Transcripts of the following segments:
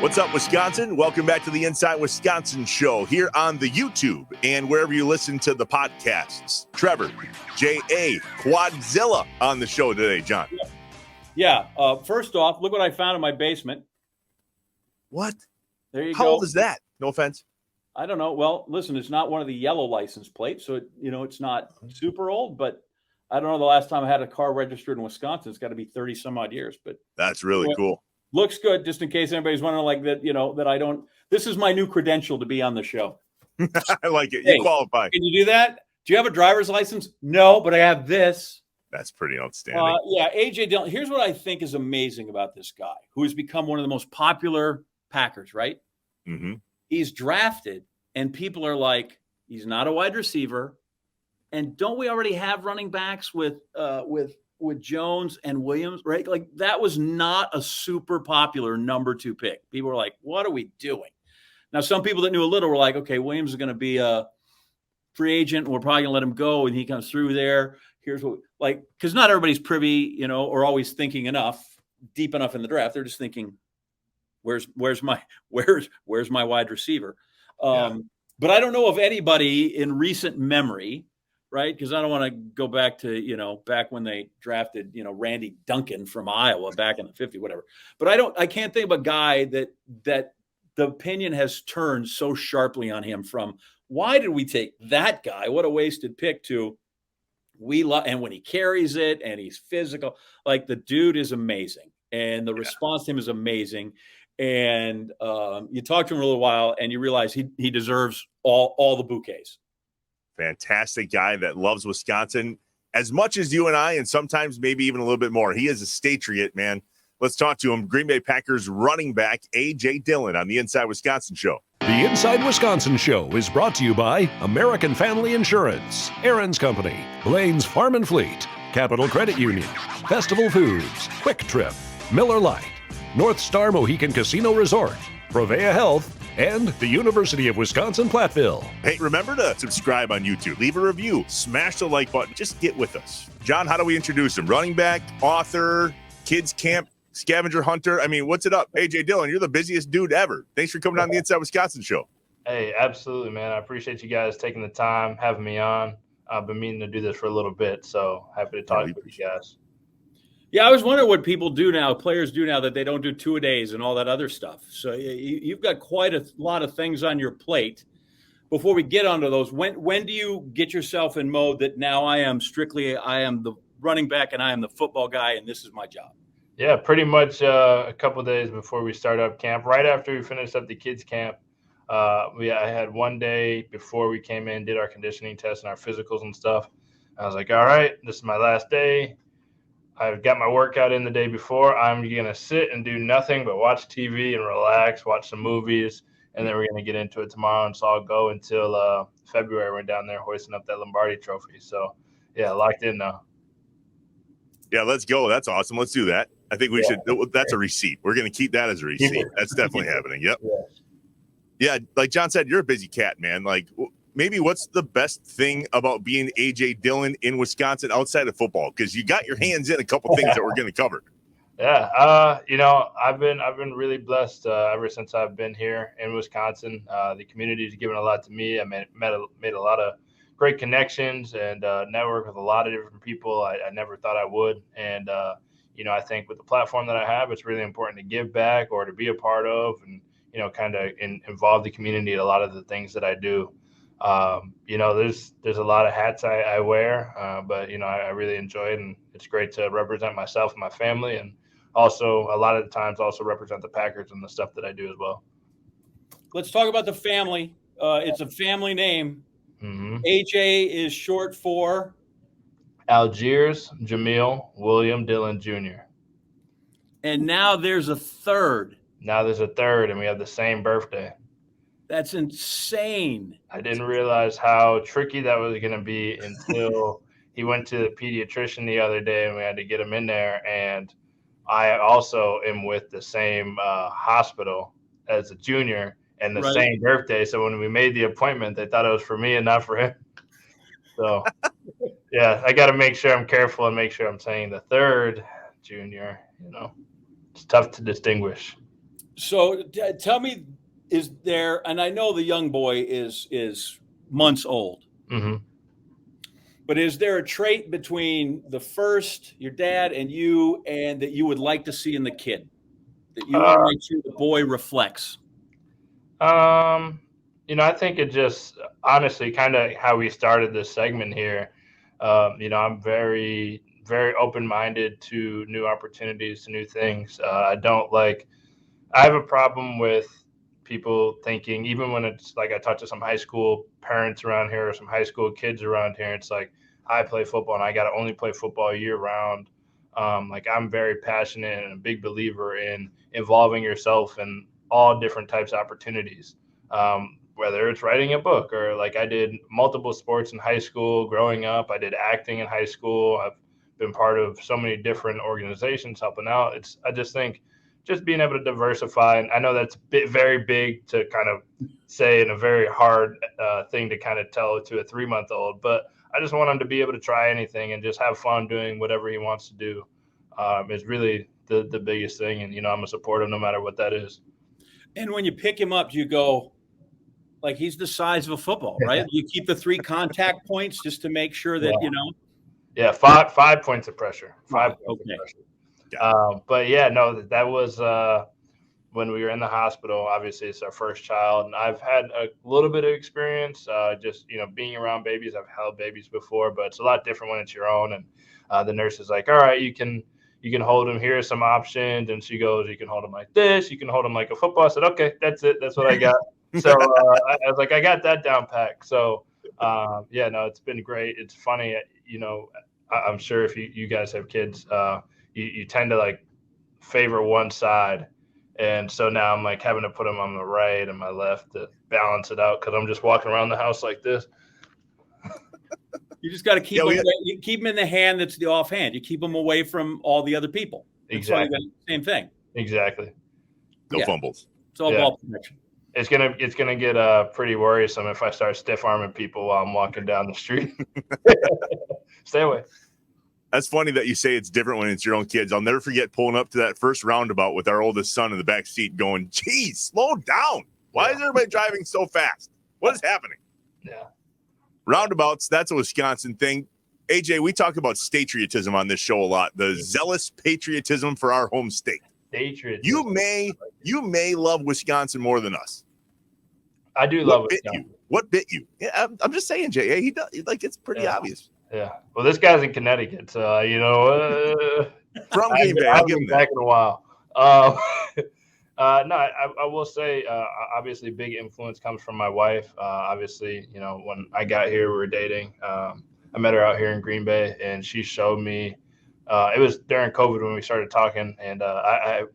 What's up, Wisconsin? Welcome back to the Inside Wisconsin show here on the YouTube and wherever you listen to the podcasts. Trevor, J.A., Quadzilla on the show today, John. Yeah. First off, look what I found in my basement. What? There you go. How old is that? No offense. I don't know. Well, listen, it's not one of the yellow license plates, so it's not super old, but I don't know the last time I had a car registered in Wisconsin. It's got to be 30 some odd years, but that's really cool. Looks good, just in case anybody's wondering, like that, that I don't. This is my new credential to be on the show. I like it. Hey, you qualify. Can you do that? Do you have a driver's license? No, but I have this. That's pretty outstanding. Yeah, AJ Dillon. Here's what I think is amazing about this guy, who has become one of the most popular Packers, right? Mm-hmm. He's drafted, and people are like, he's not a wide receiver. And don't we already have running backs with Jones and Williams, right? Like, that was not a super popular number 2 pick. People were like, what are we doing? Now, some people that knew a little were like, okay, Williams is going to be a free agent, and we're probably going to let him go, and he comes through there. Here's what, like, because not everybody's privy, or always thinking deep enough in the draft. They're just thinking, where's my wide receiver? But I don't know of anybody in recent memory, right? Because I don't want to go back to, back when they drafted, Randy Duncan from Iowa back in the 50s, whatever. But I can't think of a guy that the opinion has turned so sharply on him from, why did we take that guy? What a wasted pick, to and when he carries it and he's physical, like, the dude is amazing. And the response to him is amazing. And you talk to him for a little while and you realize he deserves all the bouquets. Fantastic guy that loves Wisconsin as much as you and I, and sometimes maybe even a little bit more. He is a Statriot, man. Let's talk to him. Green Bay Packers running back AJ Dillon on the Inside Wisconsin show. The Inside Wisconsin show is brought to you by American Family Insurance, Aaron's Company, Blaine's Farm and Fleet, Capital Credit Union, Festival Foods, Quick Trip, Miller Lite, North Star Mohican Casino Resort, Provea Health, and the University of Wisconsin-Platteville. Hey, remember to subscribe on YouTube, leave a review, smash the like button, just get with us. John, how do we introduce him? Running back, author, kids camp, scavenger hunter. I mean, what's it up? AJ Dillon, you're the busiest dude ever. Thanks for coming on the Inside Wisconsin show. Hey, absolutely, man. I appreciate you guys taking the time, having me on. I've been meaning to do this for a little bit, so happy to talk with you guys. Yeah, I was wondering what people do now, players do now, that they don't do 2-a-days and all that other stuff. So you've got quite a lot of things on your plate. Before we get onto those, when do you get yourself in mode that now I am the running back and I am the football guy and this is my job? Yeah, pretty much a couple of days before we start up camp. Right after we finished up the kids camp, I had one day before we came in, did our conditioning tests and our physicals and stuff. I was like, all right, this is my last day. I've got my workout in the day before. I'm going to sit and do nothing but watch TV and relax, watch some movies, and then we're going to get into it tomorrow. And so I'll go until February. We're down there hoisting up that Lombardi trophy. So, yeah, locked in now. Yeah, let's go. That's awesome. Let's do that. I think we should. That's a receipt. We're going to keep that as a receipt. That's definitely happening. Yep. Yeah, like John said, you're a busy cat, man. Like, maybe what's the best thing about being AJ Dillon in Wisconsin outside of football? Because you got your hands in a couple things that we're going to cover. Yeah, I've been really blessed ever since I've been here in Wisconsin. The community's given a lot to me. I made a lot of great connections and network with a lot of different people I never thought I would. And I think with the platform that I have, it's really important to give back or to be a part of, and kind of involve the community in a lot of the things that I do. There's a lot of hats I wear, but I really enjoy it, and it's great to represent myself and my family, and also a lot of the times also represent the Packers and the stuff that I do as well. Let's talk about the family. It's a family name. Mm-hmm. AJ is short for Algiers Jamil William Dillon Jr. And now there's a third. Now there's a third, and we have the same birthday. That's insane. I didn't realize how tricky that was going to be until he went to the pediatrician the other day, and we had to get him in there. And I also am with the same hospital as a junior and the same birthday. So when we made the appointment, they thought it was for me and not for him. So, yeah, I got to make sure I'm careful and make sure I'm saying the third junior. It's tough to distinguish. So tell me, is there, and I know the young boy is months old, Mm-hmm. but is there a trait between the first, your dad and you, and that you would like to see in the kid that you want to make sure the boy reflects? I think it just honestly kind of how we started this segment here. I'm very, very open-minded to new opportunities, to new things. I have a problem with people thinking, even when it's like I talk to some high school parents around here or some high school kids around here, it's like, I play football and I got to only play football year round. Like I'm very passionate and a big believer in involving yourself in all different types of opportunities. Whether it's writing a book or like I did multiple sports in high school growing up, I did acting in high school. I've been part of so many different organizations helping out. I just think just being able to diversify. And I know that's very big to kind of say and a very hard thing to kind of tell to a 3-month-old, but I just want him to be able to try anything and just have fun doing whatever he wants to do. Is really the biggest thing. And, I'm a supporter no matter what that is. And when you pick him up, you go, like, he's the size of a football, right? You keep the 3 contact points just to make sure that, Yeah, five points of pressure. Five points okay. of pressure. But yeah, no, that was when we were in the hospital. Obviously, it's our first child, and I've had a little bit of experience just being around babies. I've held babies before, but it's a lot different when it's your own. And the nurse is like, "All right, you can hold him. Here are some options." And she goes, "You can hold him like this. You can hold him like a football." I said, "Okay, that's it. That's what I got." So I was like, "I got that down packed." So yeah, no, it's been great. It's funny, I'm sure if you guys have kids, you tend to like favor one side. And so now I'm like having to put them on the right and my left to balance it out because I'm just walking around the house like this. You just got to keep them in the hand that's the offhand. You keep them away from all the other people. Exactly. Same thing. Exactly. No fumbles. It's all ball protection. It's gonna get pretty worrisome if I start stiff arming people while I'm walking down the street. Stay away. That's funny that you say it's different when it's your own kids. I'll never forget pulling up to that first roundabout with our oldest son in the back seat going, geez, slow down. Why is everybody driving so fast? What is happening? Yeah. Roundabouts, that's a Wisconsin thing. AJ, we talk about statriotism on this show a lot. The zealous patriotism for our home state. Patriotism. You may love Wisconsin more than us. I do love Wisconsin. What bit you? Yeah, I'm just saying, Jay. He does, like, it's pretty obvious. Yeah. Well, this guy's in Connecticut, so from Green Bay. I've been back in a while. No, I will say, obviously, big influence comes from my wife. Obviously, when I got here, we were dating. I met her out here in Green Bay, and she showed me. It was during COVID when we started talking, and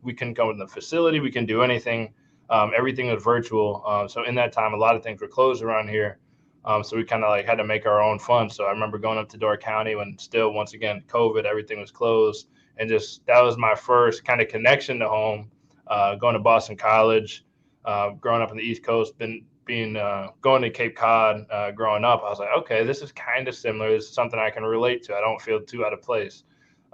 we couldn't come in the facility. We couldn't do anything. Everything was virtual. So in that time, a lot of things were closed around here. So we kind of like had to make our own fun. So I remember going up to Door County when still, once again, COVID, everything was closed. And just that was my first kind of connection to home, going to Boston College, growing up on the East Coast, going to Cape Cod growing up. I was like, okay, this is kind of similar. This is something I can relate to. I don't feel too out of place.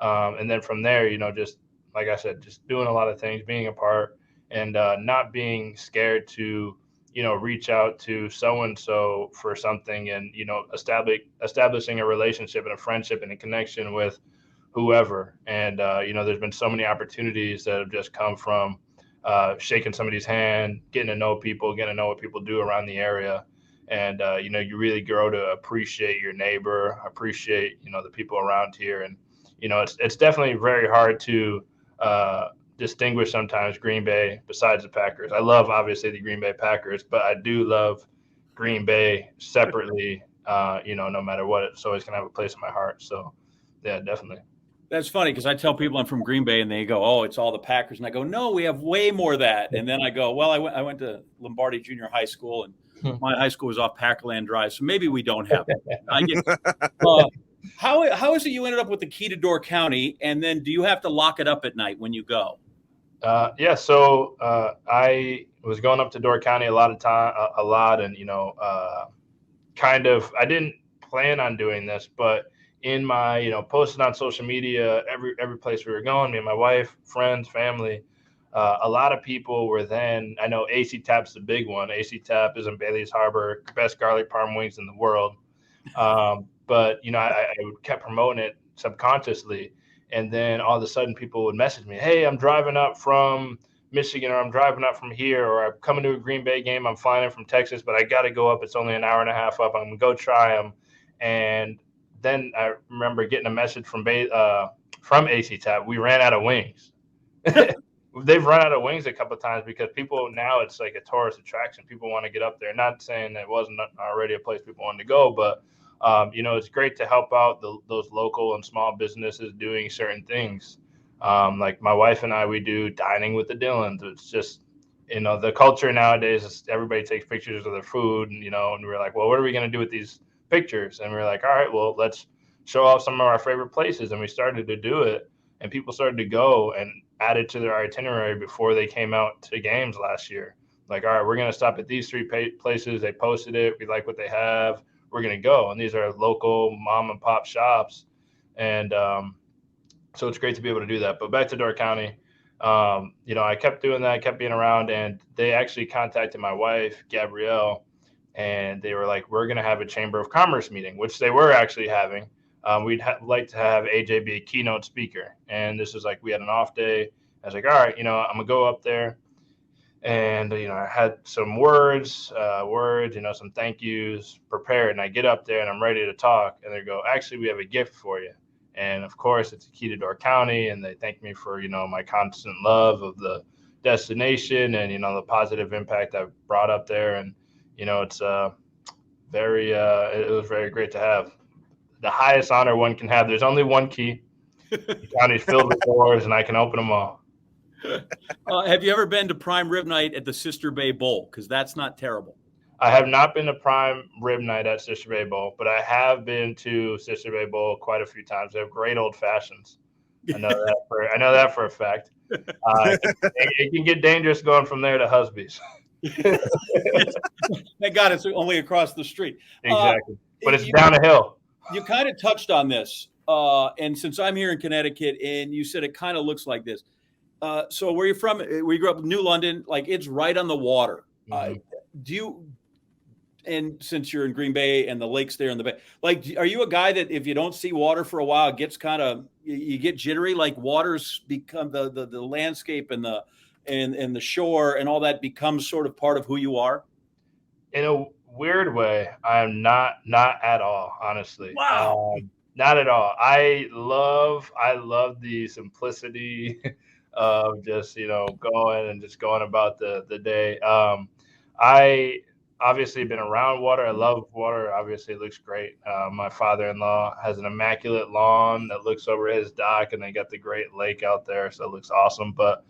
And then from there, just like I said, just doing a lot of things, being a part, and not being scared to reach out to so-and-so for something and, establishing a relationship and a friendship and a connection with whoever. And, there's been so many opportunities that have just come from shaking somebody's hand, getting to know people, getting to know what people do around the area. And, you really grow to appreciate your neighbor, appreciate, the people around here. And, it's definitely very hard to distinguish sometimes Green Bay besides the Packers. I love obviously the Green Bay Packers, but I do love Green Bay separately. No matter what, it's always gonna have a place in my heart. So yeah, definitely. That's funny because I tell people I'm from Green Bay and they go, "Oh, it's all the Packers," and I go, "No, we have way more of that." And then I go, "Well, I went to Lombardi Junior High School, and my high school was off Packerland Drive, so maybe we don't have it." How is it you ended up with the key to Door County, and then do you have to lock it up at night when you go? So I was going up to Door County a lot, and I didn't plan on doing this, but in my posting on social media, every place we were going, me and my wife, friends, family, a lot of people were then, I know AC Tap's the big one. AC Tap is in Bailey's Harbor, best garlic parm wings in the world. But, I kept promoting it subconsciously. And then all of a sudden people would message me, hey, I'm driving up from Michigan, or I'm driving up from here, or I'm coming to a Green Bay game. I'm flying in from Texas, but I got to go up. It's only an hour and a half up. I'm going to go try them. And then I remember getting a message from AC Tap. We ran out of wings. They've run out of wings a couple of times because people now, it's like a tourist attraction. People want to get up there. Not saying that it wasn't already a place people wanted to go, but it's great to help out those local and small businesses doing certain things. Like my wife and I, we do dining with the Dillons. It's just, the culture nowadays is everybody takes pictures of their food, and we're like, well, what are we going to do with these pictures? And we're like, all right, well, let's show off some of our favorite places. And we started to do it, and people started to go and add it to their itinerary before they came out to games last year. Like, all right, we're going to stop at these 3 places. They posted it. We like what they have. We're going to go. And these are local mom and pop shops. And so it's great to be able to do that. But back to Door County, I kept doing that, kept being around. And they actually contacted my wife, Gabrielle, and they were like, we're going to have a Chamber of Commerce meeting, which they were actually having. We'd like to have AJ be a keynote speaker. And this is like, we had an off day. I was like, all right, I'm going to go up there. And, I had some words, some thank yous prepared. And I get up there and I'm ready to talk. And they go, actually, we have a gift for you. And of course, it's a key to Door County. And they thank me for, my constant love of the destination and, the positive impact I've brought up there. And, it's it was very great to have. The highest honor one can have. There's only one key. The county's filled with doors, and I can open them all. Have you ever been to prime rib night at the Sister Bay Bowl? Because that's not terrible. I have not been to prime rib night at Sister Bay Bowl, but I have been to Sister Bay Bowl quite a few times. They have great old fashions. I know that for a fact. It can get dangerous going from there to Husby's. Thank God it's only across the street. Exactly, but it's down a hill. You kind of touched on this, and since I'm here in Connecticut, and you said it kind of looks like this. So where you're from, we grew up in New London, like it's right on the water. Mm-hmm. And since you're in Green Bay and the lakes there in the bay, like, are you a guy that if you don't see water for a while, it gets you get jittery, like water's become the landscape and the shore and all that becomes sort of part of who you are? In a weird way, I'm not at all, honestly. Wow. Not at all. I love the simplicity of just, going and just going about the day. I obviously been around water. I love water. Obviously, it looks great. My father-in-law has an immaculate lawn that looks over his dock, and they got the great lake out there, so it looks awesome. But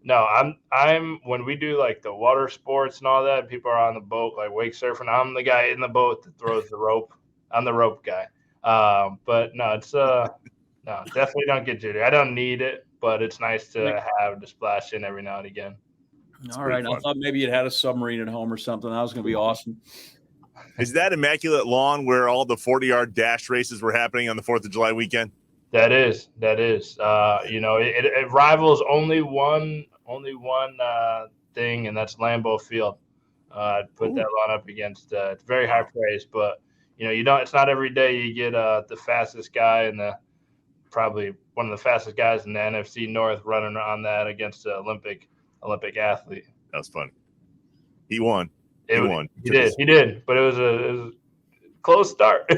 no, I'm when we do like the water sports and all that, people are on the boat like wake surfing. I'm the guy in the boat that throws the rope. I'm the rope guy. But no, it's no, definitely don't get jittery. I don't need it, but it's nice to have to splash in every now and again. All right. I thought maybe you'd had a submarine at home or something. That was going to be awesome. Is that immaculate lawn where all the 40-yard dash races were happening on the 4th of July weekend? That is. It rivals only one thing, and that's Lambeau Field. Put that lawn up against. It's very high praise, but it's not every day you get the fastest guy and probably one of the fastest guys in the NFC North running on that against the Olympic athlete. That was funny. He won. He did. But it was a close start.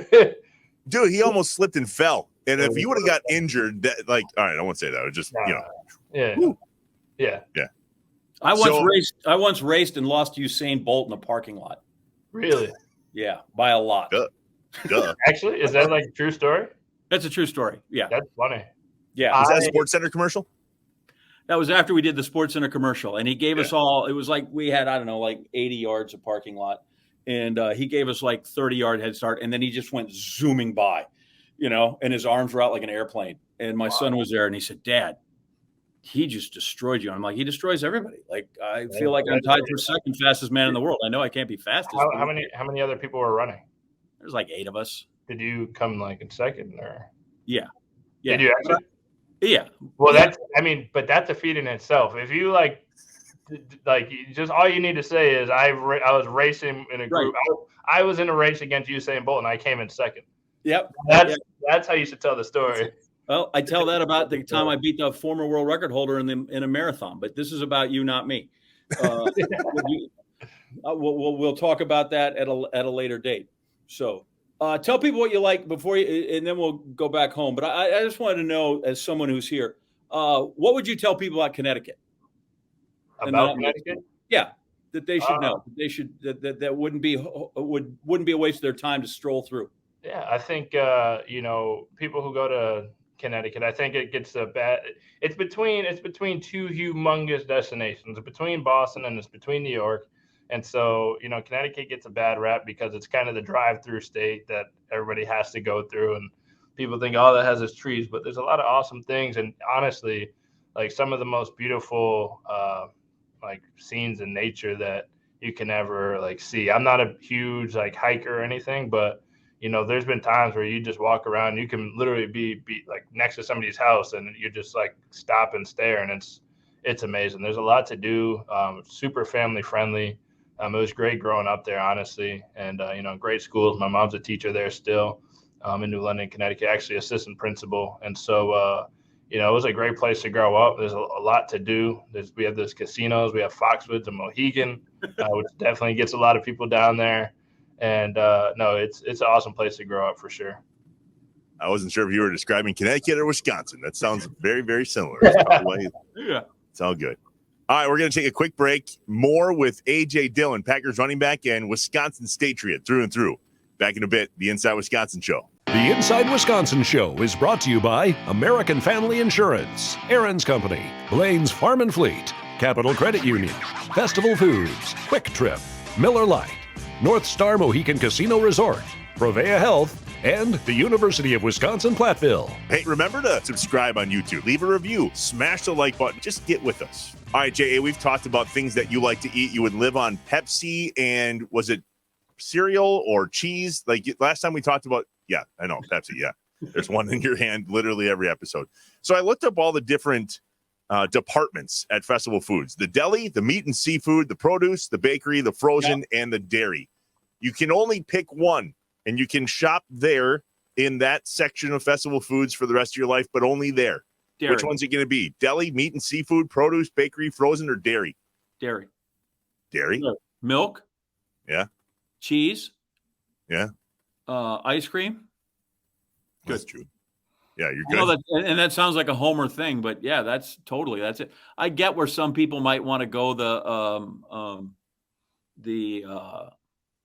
Dude, he almost slipped and fell. And if you would have got injured, all right, I won't say that. It was just, Yeah. I once raced and lost Usain Bolt in a parking lot. Really? Yeah, by a lot. Duh. Actually, is that like a true story? That's a true story. Yeah. That's funny. Yeah. Was that a Sports Center commercial? That was after we did the Sports Center commercial, and he gave us all. It was like we had 80 yards of parking lot, and he gave us like 30-yard head start, and then he just went zooming by, and his arms were out like an airplane. And my son was there, and he said, "Dad, he just destroyed you." I'm like, "He destroys everybody." Like I feel like I'm tied for second fastest man in the world. I know I can't be fastest. How many other people were running? There's like 8 of us. Did you come like in second or? Yeah. Did you actually? Yeah. Well, yeah. but that's a feat in itself. If you like just all you need to say is I was racing in a group. Right. I was in a race against Usain Bolt and I came in second. Yep. That's how you should tell the story. Well, I tell that about the time I beat the former world record holder in a marathon, but this is about you, not me. We'll talk about that at a later date. So tell people what you like before you, and then we'll go back home. But I just wanted to know, as someone who's here, what would you tell people about Connecticut? About Connecticut? Yeah, that they should know. They should that wouldn't be a waste of their time to stroll through. Yeah, I think people who go to Connecticut, I think it gets a bad. It's between two humongous destinations. It's between Boston and it's between New York. And so, Connecticut gets a bad rap because it's kind of the drive-through state that everybody has to go through. And people think all that has is trees, but there's a lot of awesome things. And honestly, like some of the most beautiful scenes in nature that you can ever see. I'm not a huge hiker or anything, but there's been times where you just walk around, you can literally be next to somebody's house and you just stop and stare, and it's amazing. There's a lot to do. Super family friendly. It was great growing up there, honestly, and great schools. My mom's a teacher there still, in New London, Connecticut, actually assistant principal, and so it was a great place to grow up. There's a lot to do. We have those casinos. We have Foxwoods and Mohegan, which definitely gets a lot of people down there. And no, it's an awesome place to grow up for sure. I wasn't sure if you were describing Connecticut or Wisconsin. That sounds very, very similar. Yeah, it's all good. All right, we're going to take a quick break. More with AJ Dillon, Packers running back and Wisconsin Statriot through and through. Back in a bit, the Inside Wisconsin Show. The Inside Wisconsin Show is brought to you by American Family Insurance, Aaron's Company, Blaine's Farm and Fleet, Capital Credit Union, Festival Foods, Quick Trip, Miller Lite, North Star Mohegan Casino Resort, Provea Health, and the University of Wisconsin-Platteville. Hey, remember to subscribe on YouTube. Leave a review. Smash the like button. Just get with us. All right, J.A., we've talked about things that you like to eat. You would live on Pepsi and was it cereal or cheese? Last time we talked about, yeah, I know, Pepsi, yeah. There's one in your hand literally every episode. So I looked up all the different departments at Festival Foods. The deli, the meat and seafood, the produce, the bakery, the frozen, and the dairy. You can only pick one, and you can shop there in that section of Festival Foods for the rest of your life, but only there. Dairy. Which one's it going to be? Deli, meat and seafood, produce, bakery, frozen, or dairy? Dairy. Dairy? Milk? Yeah. Cheese? Yeah. Ice cream? Good. That's true. Yeah, you're good. And that sounds like a Homer thing, but yeah, that's it. I get where some people might want to go the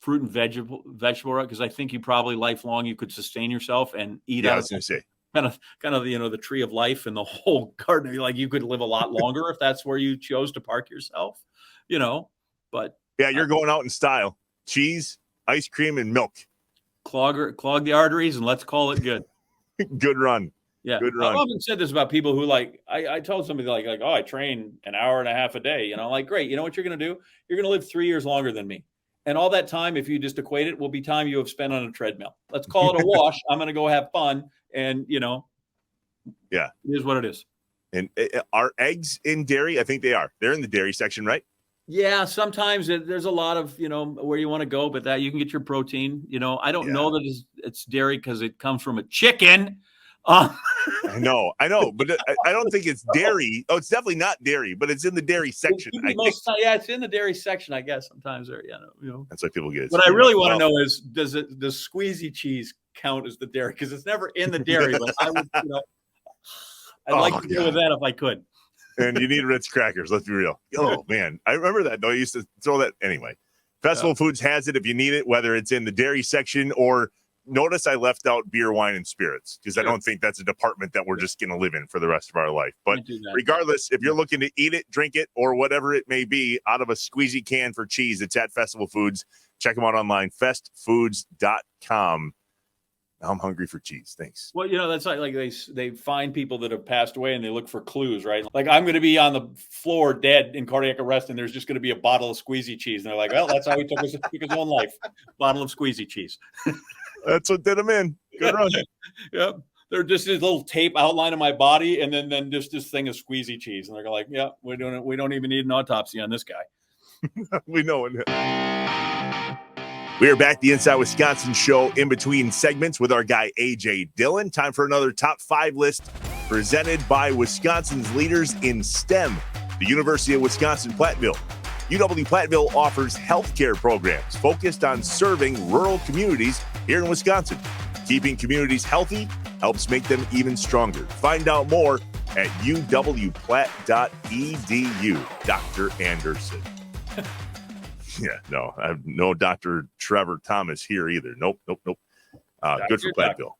fruit and vegetable route, because I think you probably lifelong you could sustain yourself and eat. Yeah, I was going to say kind of the tree of life and the whole garden. You could live a lot longer if that's where you chose to park yourself. But yeah, you're going out in style. Cheese, ice cream, and milk. Clog the arteries and let's call it good. Good run. Yeah. Good run. I've often said this about people who I told somebody oh, I train an hour and a half a day. Great. You know what you're going to do? You're going to live 3 years longer than me. And all that time, if you just equate it, will be time you have spent on a treadmill. Let's call it a wash. I'm going to go have fun. And, yeah, it is what it is. And are eggs in dairy? I think they are. They're in the dairy section, right? Yeah, sometimes there's a lot of, where you want to go, but that you can get your protein. I don't know that it's dairy because it comes from a chicken. I know, but I don't think it's dairy. Oh, it's definitely not dairy, but it's in the dairy section. It's in the dairy section, I guess. Sometimes there, that's why people get it. What I really want to know is, does squeezy cheese count as the dairy? Because it's never in the dairy, but I would, I'd like to deal with that if I could. And you need Ritz crackers. Let's be real. Oh man, I remember that though. I used to throw that anyway. Festival Foods has it if you need it, whether it's in the dairy section or. Notice I left out beer, wine, and spirits because I don't think that's a department that we're just going to live in for the rest of our life. But regardless, if you're looking to eat it, drink it, or whatever it may be out of a squeezy can for cheese, it's at Festival Foods. Check them out online, festfoods.com. Now I'm hungry for cheese. Thanks. Well, that's like they find people that have passed away and they look for clues, right? Like I'm going to be on the floor dead in cardiac arrest and there's just going to be a bottle of squeezy cheese. And they're like, well, that's how he took his own life. Bottle of squeezy cheese. That's what did him in. Good run. Yep. they're just this little tape outline of my body, and then just this thing of squeezy cheese, and they're like, yeah, we're doing it. We don't even need an autopsy on this guy. We know it. We are back, the Inside Wisconsin show, in between segments with our guy AJ Dillon. Time for another top 5 list presented by Wisconsin's leaders in STEM, the University of Wisconsin-Platteville. UW-Platteville offers healthcare programs focused on serving rural communities here in Wisconsin. Keeping communities healthy helps make them even stronger. Find out more at uwplatt.edu. Dr. Anderson. Yeah, no, I have no Dr. Trevor Thomas here either. Nope. Good for Platteville.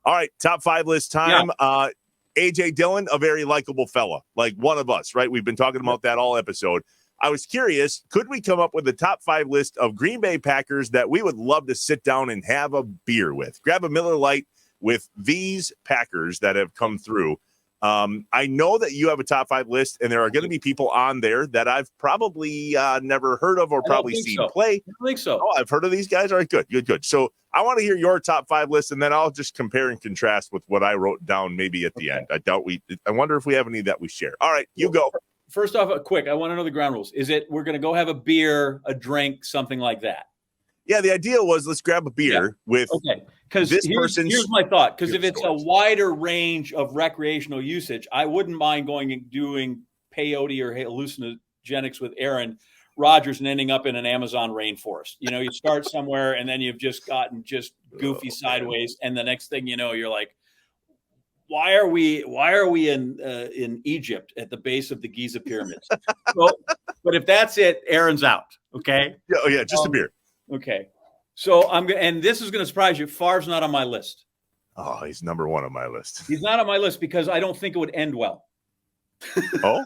All right, top 5 list time. Yeah. AJ Dillon, a very likable fella, like one of us, right? We've been talking about that all episode. I was curious, could we come up with a top 5 list of Green Bay Packers that we would love to sit down and have a beer with? Grab a Miller Lite with these Packers that have come through. I know that you have a top 5 list, and there are going to be people on there that I've probably never heard of or probably seen play. I think so. Oh, I've heard of these guys. All right, good. So I want to hear your top 5 list, and then I'll just compare and contrast with what I wrote down maybe at the end. I wonder if we have any that we share. All right, you go. First off, quick, I want to know the ground rules. Is it we're going to go have a beer, a drink, something like that? Yeah, the idea was let's grab a beer with because here's my thought. Because if it's a wider range of recreational usage, I wouldn't mind going and doing peyote or hallucinogenics with Aaron Rodgers and ending up in an Amazon rainforest. You start somewhere and then you've just gotten just goofy sideways, and the next thing you know, you're like, why are we in Egypt at the base of the Giza pyramids? But if that's it, Aaron's out. Okay. Yeah, just a beer. Okay. So and this is going to surprise you. Favre's not on my list. Oh, he's number 1 on my list. He's not on my list because I don't think it would end well. Oh?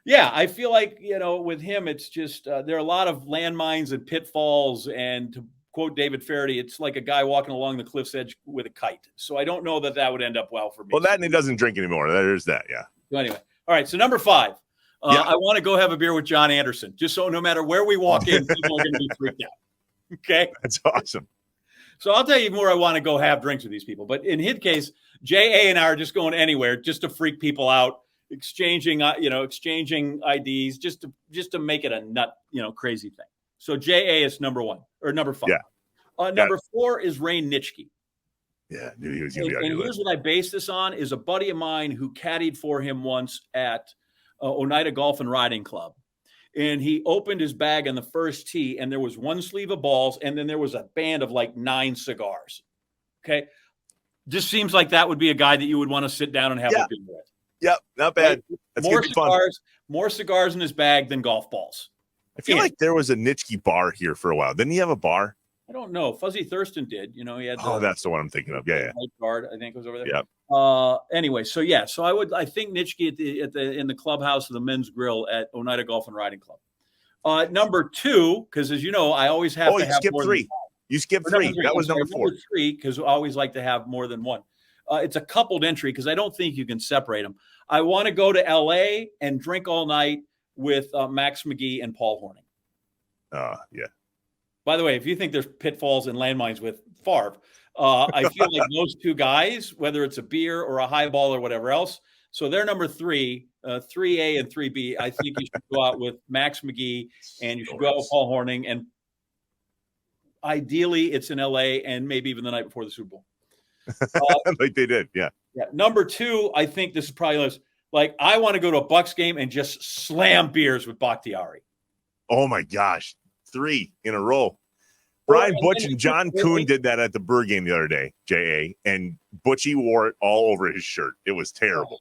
Yeah, I feel like, with him, it's just there are a lot of landmines and pitfalls. And to quote David Faraday, it's like a guy walking along the cliff's edge with a kite. So I don't know that would end up well for me. Well, that and he doesn't drink anymore. There's that, yeah. So anyway, all right. So number 5. I want to go have a beer with John Anderson, just so no matter where we walk in, people are going to be freaked out. Okay? That's awesome. So I'll tell you more. I want to go have drinks with these people. But in his case, J.A. and I are just going anywhere just to freak people out, exchanging IDs, just to make it a nut, crazy thing. So J.A. is number 1 or number 5. Yeah. Number 4 is Rain Nitschke. Yeah, I knew he was going to be on your here's list. what I base this on is a buddy of mine who caddied for him once at Oneida Golf and Riding Club. And he opened his bag on the first tee, and there was 1 sleeve of balls, and then there was a band of like 9 cigars. Okay. Just seems like that would be a guy that you would want to sit down and have a beer with. Yep, not bad. That's more cigars in his bag than golf balls. I feel like there was a Nitschke bar here for a while. Didn't he have a bar? I don't know. Fuzzy Thurston did. He had. That's the one I'm thinking of. Yeah. White guard, I think, was over there. Yeah. Anyway, so I think Nitschke in the clubhouse of the Men's Grill at Oneida Golf and Riding Club. Number 2, because as you know, I always have to have skip more 3. You skipped 3. That was number 4. Number 3, because I always like to have more than one. It's a coupled entry because I don't think you can separate them. I want to go to L.A. and drink all night with Max McGee and Paul Hornung. Yeah. By the way, if you think there's pitfalls and landmines with Favre, I feel like those 2 guys, whether it's a beer or a highball or whatever else, so they're number 3, 3A and 3B. I think you should go out with Max McGee and you should go out with Paul Hornung, and ideally it's in LA and maybe even the night before the Super Bowl. Like they did, yeah. Number 2, I think this is probably like I want to go to a Bucs game and just slam beers with Bakhtiari. Oh my gosh, 3 in a row. Brian Butch and John Kuhn did that at the Burr game the other day, J.A., and Butchie wore it all over his shirt. It was terrible.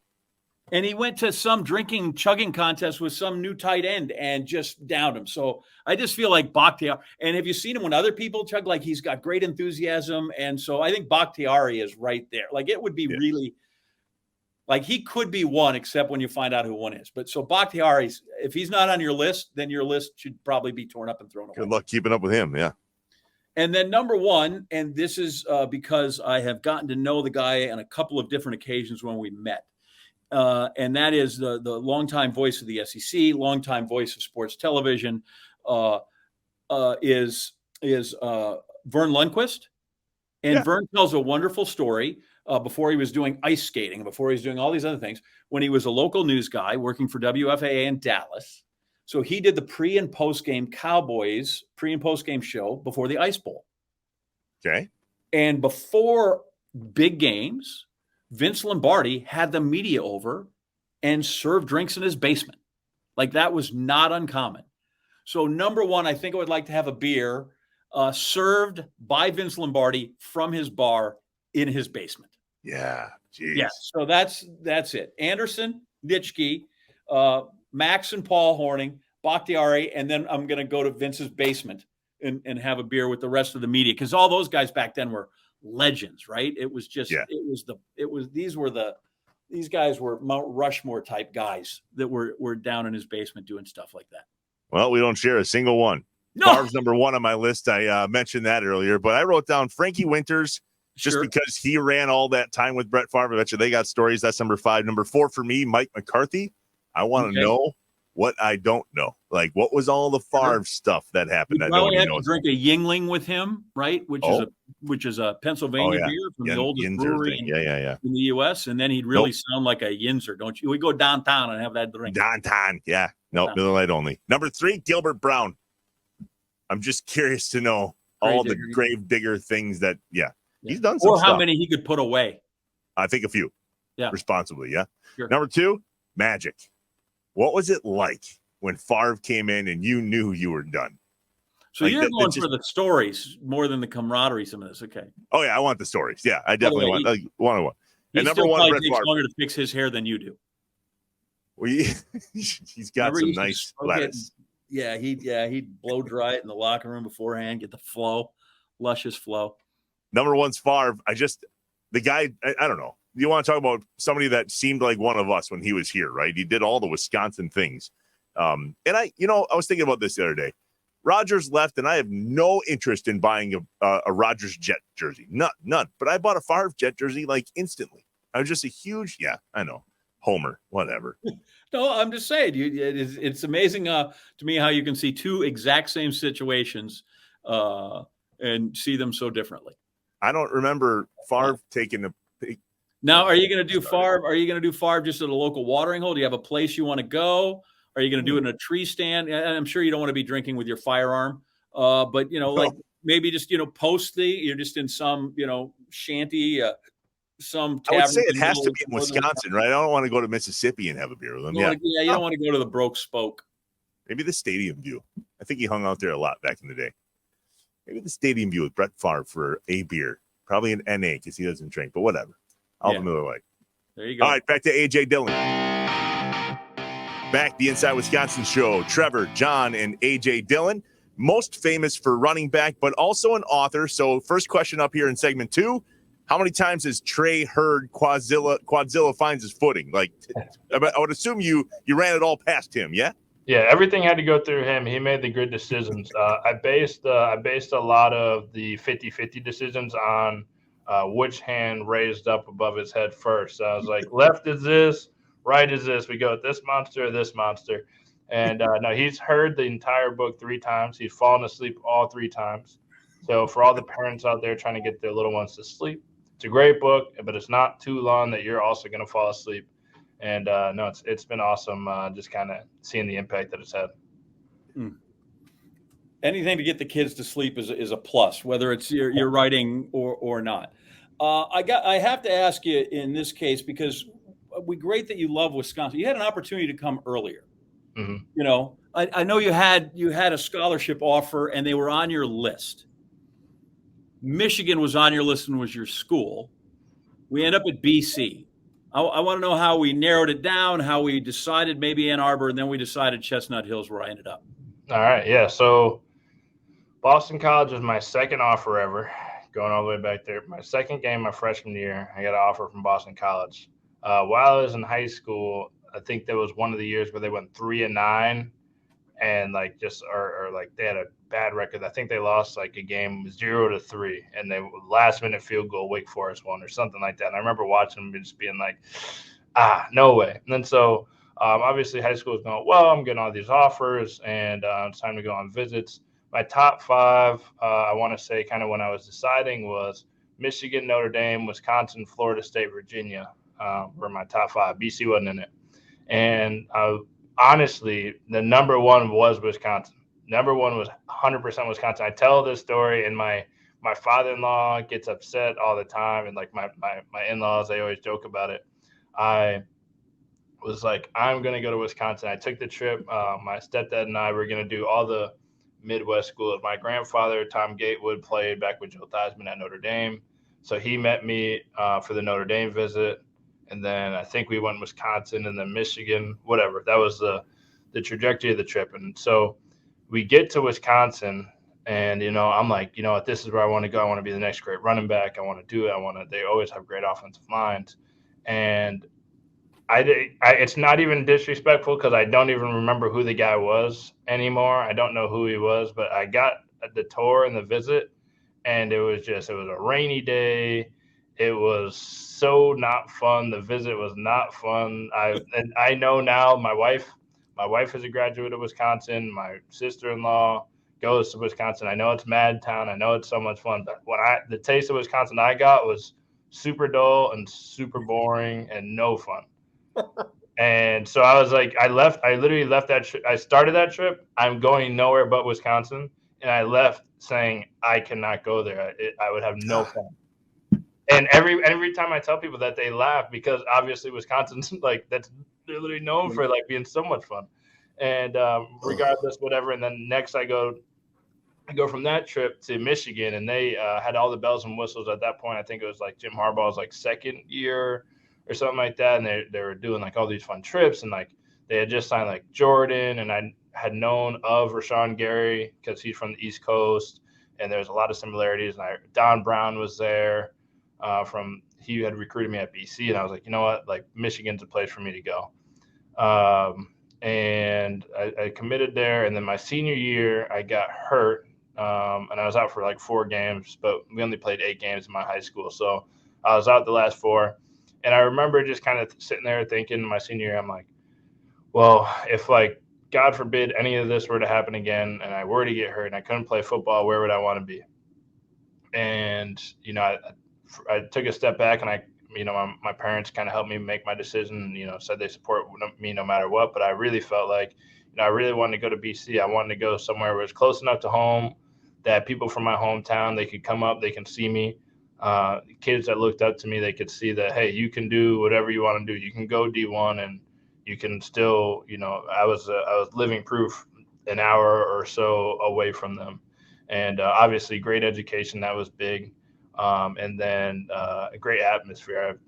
And he went to some chugging contest with some new tight end and just downed him. So I just feel like Bakhtiari. And have you seen him when other people chug? Like he's got great enthusiasm. And so I think Bakhtiari is right there. Like it would be really like he could be 1, except when you find out who 1 is. But so Bakhtiari's, if he's not on your list, then your list should probably be torn up and thrown away. Good luck keeping up with him. Yeah. And then number 1, and this is because I have gotten to know the guy on a couple of different occasions when we met. And that is the longtime voice of the SEC, longtime voice of sports television, is Vern Lundquist. And Vern tells a wonderful story before he was doing ice skating, before he was doing all these other things, when he was a local news guy working for WFAA in Dallas. So he did the pre and post game Cowboys pre and post game show before the Ice Bowl. Okay. And before big games, Vince Lombardi had the media over and served drinks in his basement. Like, that was not uncommon. So number one, I think I would like to have a beer served by Vince Lombardi from his bar in his basement. Yeah. Geez. Yeah. So that's it. Anderson, Nitschke, Max and Paul Horning, Bakhtiari, and then I'm going to go to Vince's basement and have a beer with the rest of the media, because all those guys back then were legends, right? It was just, these guys were Mount Rushmore type guys that were down in his basement doing stuff like that. Well, we don't share a single one. No. Favre's number one on my list. I mentioned that earlier, but I wrote down Frankie Winters just because he ran all that time with Brett Favre. I bet you they got stories. That's number 5. Number 4 for me, Mike McCarthy. I want to know what I don't know. Like, what was all the Favre stuff that happened? You probably had to drink a Yingling with him, right? Which is a Pennsylvania beer from the oldest brewery in the U.S. And then he'd really sound like a Yinzer, don't you? We go downtown and have that drink. Downtown, yeah. No, Miller Lite only. Number 3, Gilbert Brown. I'm just curious to know all the grave digger things that, he's done some stuff. Or how many he could put away. I think a few. Yeah. Responsibly, yeah. Sure. Number 2, Magic. What was it like when Favre came in and you knew you were done? So you're going for the stories more than the camaraderie. Some of this, okay? Oh yeah, I want the stories. Yeah, I definitely want one. And number 1, Brett Favre. Longer to fix his hair than you do. Well, he's got some nice lettuce. He'd blow dry it in the locker room beforehand, get the flow, luscious flow. Number 1's Favre. The guy. I don't know. You want to talk about somebody that seemed like one of us when he was here, right? He did all the Wisconsin things. And I was thinking about this the other day. Rodgers left, and I have no interest in buying a Rodgers Jet jersey. None. But I bought a Favre Jet jersey like instantly. I was just a huge, I know, homer, whatever. No, I'm just saying, it's amazing to me how you can see two exact same situations and see them so differently. I don't remember Favre taking a. Now, are you going to do Favre? Are you going to do Favre just at a local watering hole? Do you have a place you want to go? Are you going to do it in a tree stand? And I'm sure you don't want to be drinking with your firearm, but like maybe just you're just in some shanty, some tavern. I would say it has to be in Wisconsin, right? I don't want to go to Mississippi and have a beer with them. You don't want to go to the Broke Spoke. Maybe the Stadium View. I think he hung out there a lot back in the day. Maybe the Stadium View with Brett Favre for a beer, probably an NA because he doesn't drink, but whatever. Alvin Miller Lite. There you go. All right, back to AJ Dillon. Back the Inside Wisconsin show. Trevor, John, and AJ Dillon, most famous for running back, but also an author. So first question up here in segment 2, how many times has Trey heard Quadzilla finds his footing? Like, I would assume you ran it all past him, yeah? Yeah, everything had to go through him. He made the good decisions. I based a lot of the 50-50 decisions on which hand raised up above his head first. So I was like, left is this, right is this. We go with this monster or this monster. And no, he's heard the entire book 3 times. He's fallen asleep all 3 times. So for all the parents out there trying to get their little ones to sleep, it's a great book, but it's not too long that you're also going to fall asleep. And no, it's been awesome just kind of seeing the impact that it's had. Anything to get the kids to sleep is a plus, whether it's your writing or not. I have to ask you in this case, because great that you love Wisconsin. You had an opportunity to come earlier. Mm-hmm. I know you had a scholarship offer and they were on your list. Michigan was on your list and was your school. We end up at BC. I want to know how we narrowed it down, how we decided maybe Ann Arbor, and then we decided Chestnut Hills where I ended up. All right. Yeah. So Boston College was my second offer ever, going all the way back there. My second game, my freshman year, I got an offer from Boston College. While I was in high school, I think there was one of the years where they went 3-9 and they had a bad record. I think they lost like a game 0-3 and they last minute field goal, Wake Forest won or something like that. And I remember watching them just being like, no way. And then so obviously high school was going, well, I'm getting all these offers and it's time to go on visits. My top 5, I want to say kind of when I was deciding was Michigan, Notre Dame, Wisconsin, Florida State, Virginia were my top 5. BC wasn't in it. And honestly, the number one was Wisconsin. Number one was 100% Wisconsin. I tell this story, and my father-in-law gets upset all the time, and like my in-laws, they always joke about it. I was like, I'm going to go to Wisconsin. I took the trip. My stepdad and I were going to do all the Midwest schools. My grandfather, Tom Gatewood, played back with Joe Theismann at Notre Dame. So he met me for the Notre Dame visit. And then I think we went Wisconsin and then Michigan, whatever. That was the trajectory of the trip. And so we get to Wisconsin, and, I'm like, you know what, this is where I want to go. I want to be the next great running back. I want to do it. They always have great offensive lines. And it's not even disrespectful because I don't even remember who the guy was anymore. I don't know who he was, but I got the tour and the visit, and it was a rainy day. It was so not fun. The visit was not fun. I know now my wife is a graduate of Wisconsin. My sister-in-law goes to Wisconsin. I know it's mad town. I know it's so much fun, but the taste of Wisconsin I got was super dull and super boring and no fun. And so I was like, I literally left that trip. I started that trip. I'm going nowhere but Wisconsin. And I left saying, I cannot go there. I would have no fun. And every time I tell people that, they laugh because obviously Wisconsin's like, that's literally known for like being so much fun. And regardless, whatever. And then next I go from that trip to Michigan, and they had all the bells and whistles at that point. I think it was like Jim Harbaugh's like second year or something like that. And they were doing like all these fun trips, and like they had just signed like Jordan, and I had known of Rashawn Gary because he's from the East Coast, and there's a lot of similarities. And Don Brown was there he had recruited me at BC, and I was like, you know what, like Michigan's a place for me to go. And I committed there. And then my senior year, I got hurt. And I was out for like 4 games, but we only played 8 games in my high school. So I was out the last 4. And I remember just kind of sitting there thinking my senior year, I'm like, well, if like, God forbid any of this were to happen again and I were to get hurt and I couldn't play football, where would I want to be? And, I took a step back, and my parents kind of helped me make my decision, said they support me no matter what. But I really felt like, I really wanted to go to BC. I wanted to go somewhere where it was close enough to home that people from my hometown, they could come up, they can see me. Kids that looked up to me, they could see that, hey, you can do whatever you want to do. You can go D1 and you can still, I was living proof an hour or so away from them. And obviously great education. That was big. And then a great atmosphere.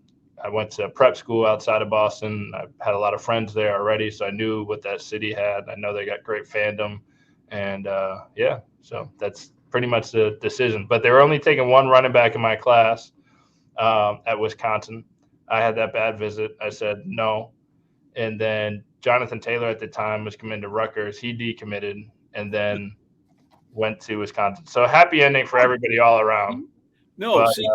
I went to prep school outside of Boston. I had a lot of friends there already, so I knew what that city had. I know they got great fandom. And, so that's pretty much the decision. But they were only taking 1 running back in my class at Wisconsin. I had that bad visit. I said no. And then Jonathan Taylor at the time was committed to Rutgers. He decommitted and then went to Wisconsin. So happy ending for everybody all around. No, but, see,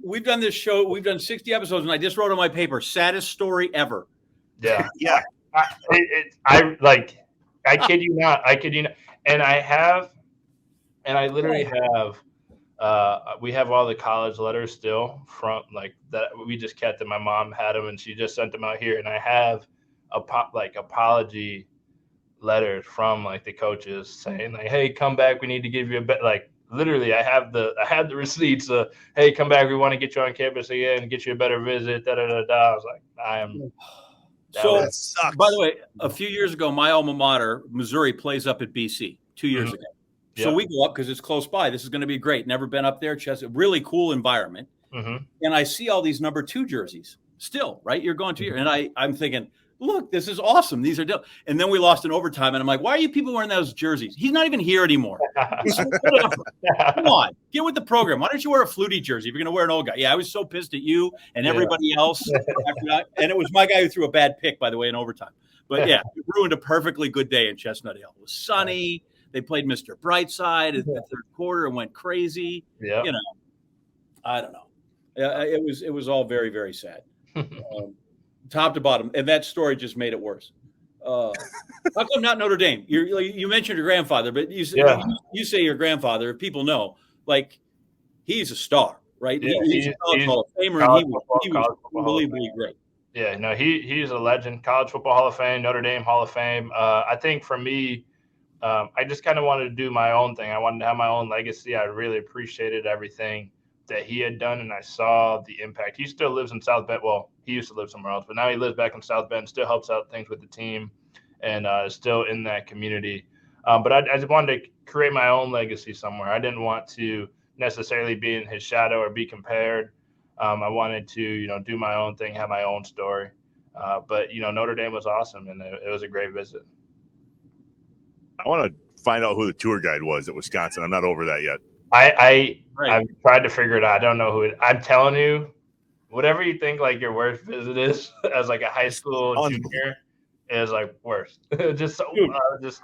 we've done this show. We've done 60 episodes, and I just wrote on my paper, saddest story ever. Yeah. Yeah. I kid you not. And I literally have, we have all the college letters still from like that. We just kept them. My mom had them, and she just sent them out here. And I have apology letters from like the coaches saying like, hey, come back. We need to give you a bet. Like, literally, I had the receipts. Hey, come back. We want to get you on campus again and get you a better visit. Da da da da. I was like, I am. So, by the way, a few years ago, my alma mater, Missouri, plays up at BC 2 years ago. So we go up because it's close by. This is going to be great. Never been up there. Just a really cool environment. Mm-hmm. And I see all these number 2 jerseys still, right? You're going to your, and I'm thinking, look, this is awesome. These are dope. And then we lost in overtime. And I'm like, why are you people wearing those jerseys? He's not even here anymore. Come on, get with the program. Why don't you wear a Flutie jersey if you're going to wear an old guy? Yeah, I was so pissed at you and everybody else. And it was my guy who threw a bad pick, by the way, in overtime. But yeah, it ruined a perfectly good day in Chestnut Hill. It was sunny. They played Mr. Brightside in the third quarter and went crazy. Yeah. I don't know. It was all very, very sad. Top to bottom, and that story just made it worse. How come not Notre Dame? You mentioned your grandfather, but you say your grandfather. If people know, like, he's a star. right? Yeah, He's a college Hall of Famer, and he was unbelievably great. Yeah, no, he's a legend. College Football Hall of Fame, Notre Dame Hall of Fame. I think for me, I just kind of wanted to do my own thing. I wanted to have my own legacy. I really appreciated everything that he had done, and I saw the impact. He still lives in South Bend. Well, he used to live somewhere else, but now he lives back in South Bend, still helps out things with the team, and is still in that community. But I just wanted to create my own legacy somewhere. I didn't want to necessarily be in his shadow or be compared. I wanted to, do my own thing, have my own story. But Notre Dame was awesome, and it was a great visit. I want to find out who the tour guide was at Wisconsin. I'm not over that yet. I've tried to figure it out. I don't know who I'm telling you, whatever you think like your worst visit is as like a high school junior is like worst. just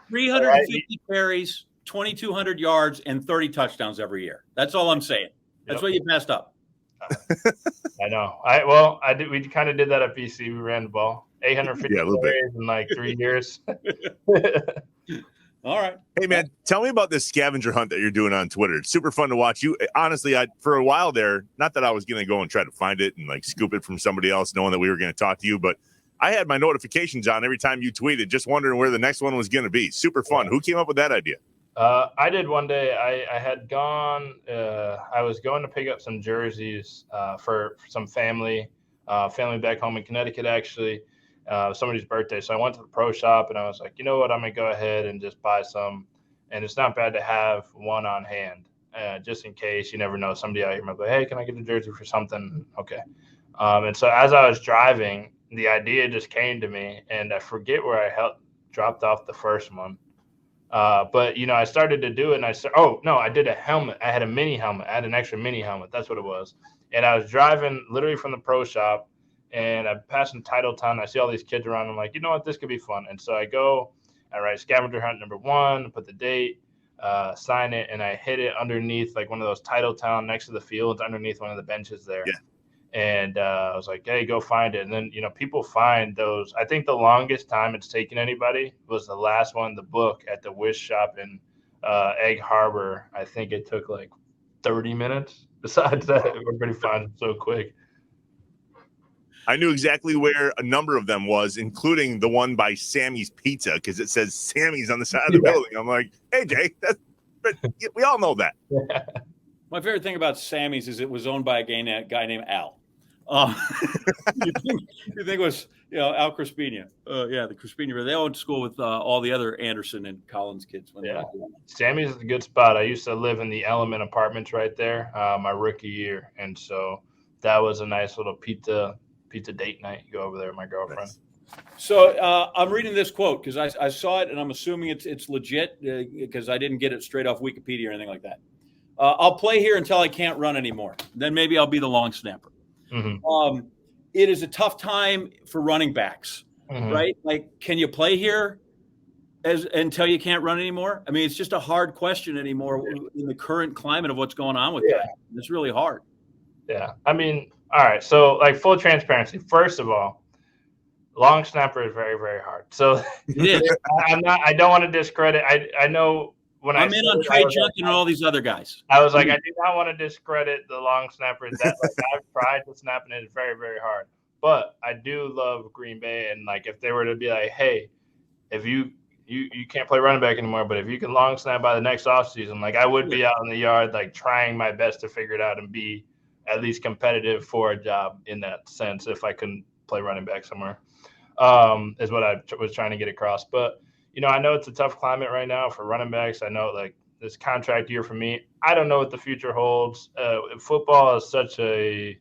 350 carries, 2,200 yards, and 30 touchdowns every year. That's all I'm saying. That's what you messed up. I know. We kind of did that at BC. We ran the ball 850 carries in like 3 years. All right. Hey, man, tell me about this scavenger hunt that you're doing on Twitter. It's super fun to watch. You honestly, for a while there, not that I was going to go and try to find it and like scoop it from somebody else, knowing that we were going to talk to you, but I had my notifications on every time you tweeted, just wondering where the next one was going to be. Super fun. Who came up with that idea? I did one day. I had gone. I was going to pick up some jerseys for some family back home in Connecticut, actually. Somebody's birthday. So I went to the pro shop and I was like, you know what? I'm going to go ahead and just buy some. And it's not bad to have one on hand, just in case. You never know. Somebody out here might be like, hey, can I get a jersey for something? Okay. And so as I was driving, the idea just came to me, and I forget where I dropped off the first one. But, I started to do it, and I did a helmet. I had a mini helmet. I had an extra mini helmet. That's what it was. And I was driving literally from the pro shop, and I'm passing Titletown. I see all these kids around. I'm like, you know what? This could be fun. And so I write scavenger hunt number 1, put the date, sign it, and I hit it underneath like one of those Titletown next to the fields, underneath one of the benches there. Yeah. And I was like, hey, go find it. And then, people find those. I think the longest time it's taken anybody was the last one, the book at the Wish shop in Egg Harbor. I think it took like 30 minutes. Besides that, everybody finds it so quick. I knew exactly where a number of them was, including the one by Sammy's Pizza, because it says Sammy's on the side of the building. I'm like, hey, Jay, we all know that. My favorite thing about Sammy's is it was owned by a guy named Al. You think it was, Al Crispina. The Crispina. They all went to school with all the other Anderson and Collins kids. Sammy's is a good spot. I used to live in the Element Apartments right there my rookie year. And so that was a nice little pizza date night. You go over there with my girlfriend. Nice. So I'm reading this quote because I saw it and I'm assuming it's legit because I didn't get it straight off Wikipedia or anything like that. I'll play here until I can't run anymore. Then maybe I'll be the long snapper. Mm-hmm. It is a tough time for running backs, right? Like, can you play here until you can't run anymore? I mean, it's just a hard question anymore in the current climate of what's going on with that. It's really hard. Yeah. I mean, all right. So, like, full transparency. First of all, long snapper is very, very hard. So it is. I don't want to discredit. I know when I'm in on Trey Junkin and all these other guys. I was like, I do not want to discredit the long snappers. That I've tried to snap, and it is very, very hard. But I do love Green Bay, and like if they were to be like, hey, if you can't play running back anymore, but if you can long snap by the next offseason, like I would be out in the yard, like trying my best to figure it out and be at least competitive for a job in that sense. If I couldn't play running back somewhere, is what I was trying to get across. But I know it's a tough climate right now for running backs. I know like this contract year for me, I don't know what the future holds. Football is such a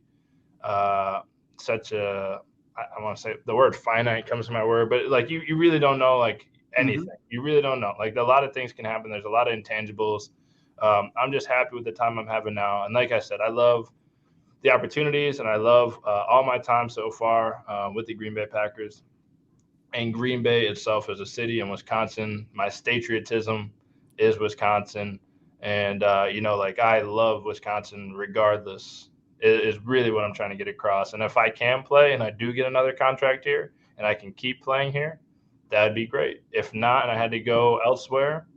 I want to say the word finite comes to my word, but like you really don't know like anything. You really don't know. Like a lot of things can happen. There's a lot of intangibles. I'm just happy with the time I'm having now. And like I said, I love the opportunities and I love all my time so far with the Green Bay Packers. And Green Bay itself as a city in Wisconsin, my statriotism is Wisconsin. And, like I love Wisconsin regardless is really what I'm trying to get across. And if I can play and I do get another contract here and I can keep playing here, that'd be great. If not, and I had to go elsewhere,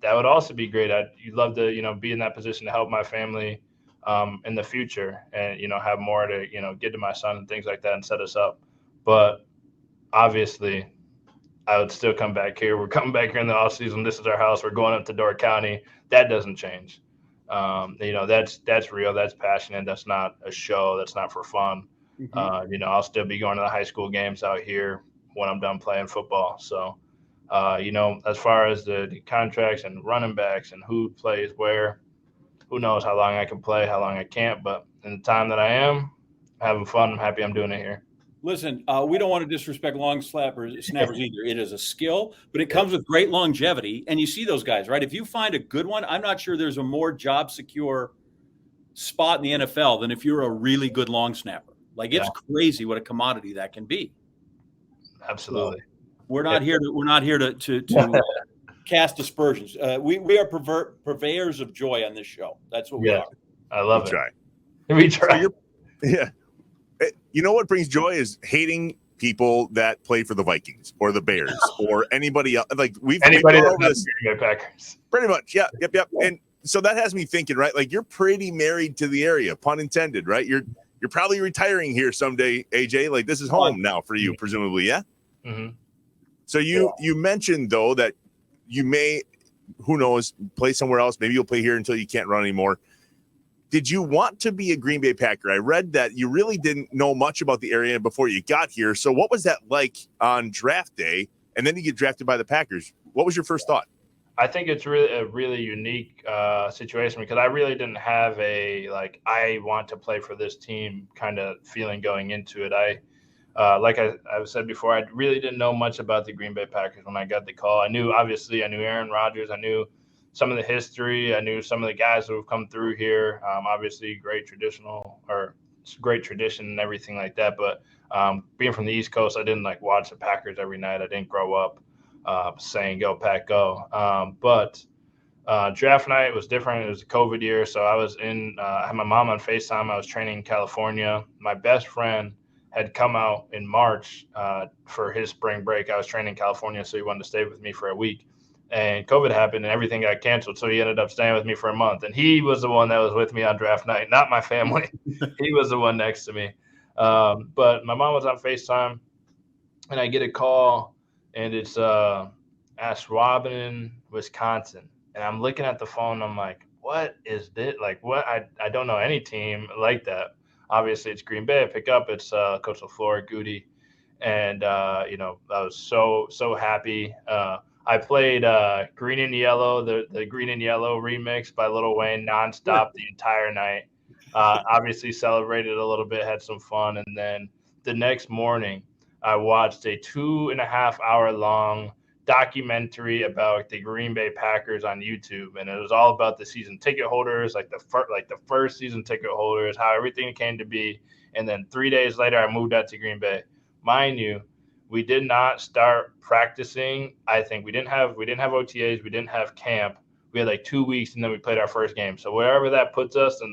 that would also be great. You'd love to, be in that position to help my family in the future, and have more to get to my son and things like that and set us up. But obviously, I would still come back here. We're coming back here in the off season. This is our house. We're going up to Door County. That doesn't change. That's real. That's passionate. That's not a show. That's not for fun. Mm-hmm. I'll still be going to the high school games out here when I'm done playing football. So, as far as the contracts and running backs and who plays where, who knows how long I can play, how long I can't. But in the time that I am having fun, I'm happy I'm doing it here. Listen, we don't want to disrespect long snappers either. It is a skill, but it comes with great longevity. And you see those guys, right? If you find a good one, I'm not sure there's a more job secure spot in the NFL than if you're a really good long snapper. Like, it's crazy what a commodity that can be. Absolutely. So we're not here to cast aspersions. We are purveyors of joy on this show. That's what we are. I love it. We try. Yeah. You know what brings joy is hating people that play for the Vikings or the Bears or anybody else. Like we've gone over this. Packers. Pretty much. Yeah. Yep. And so that has me thinking, right? Like, you're pretty married to the area, pun intended, right? You're probably retiring here someday, AJ. Like, this is home now for you, presumably. Yeah. Mm-hmm. So you mentioned though that you may, who knows, play somewhere else. Maybe you'll play here until you can't run anymore. Did you want to be a Green Bay Packer? I read that you really didn't know much about the area before you got here. So what was that like on draft day? And then you get drafted by the Packers. What was your first thought? I think it's really a really unique situation because I really didn't have I want to play for this team kind of feeling going into it. Like I've said before, I really didn't know much about the Green Bay Packers when I got the call. I knew Aaron Rodgers. I knew some of the history. I knew some of the guys who have come through here. Obviously, great tradition and everything like that. But being from the East Coast, I didn't watch the Packers every night. I didn't grow up saying "Go Pack, go." But draft night was different. It was a COVID year, so I was I had my mom on FaceTime. I was training in California. My best friend had come out in March for his spring break. I was training in California, so he wanted to stay with me for a week. And COVID happened and everything got canceled. So he ended up staying with me for a month. And he was the one that was with me on draft night, not my family. He was the one next to me. But my mom was on FaceTime and I get a call and it's Ashwaubenon, Wisconsin. And I'm looking at the phone. I'm like, what is this? Like, what? I don't know any team like that. Obviously, it's Green Bay. I pick up. It's Coach LaFleur, Goody. And, I was so happy. I played Green and Yellow, the Green and Yellow remix by Lil Wayne nonstop the entire night. Obviously celebrated a little bit, had some fun. And then the next morning, I watched a 2.5 hour long documentary about the Green Bay Packers on YouTube. And it was all about the season ticket holders, the first season ticket holders, how everything came to be. And then 3 days later, I moved out to Green Bay. Mind you, we did not start practicing. I think we didn't have OTAs. We didn't have camp. We had 2 weeks, and then we played our first game. So wherever that puts us in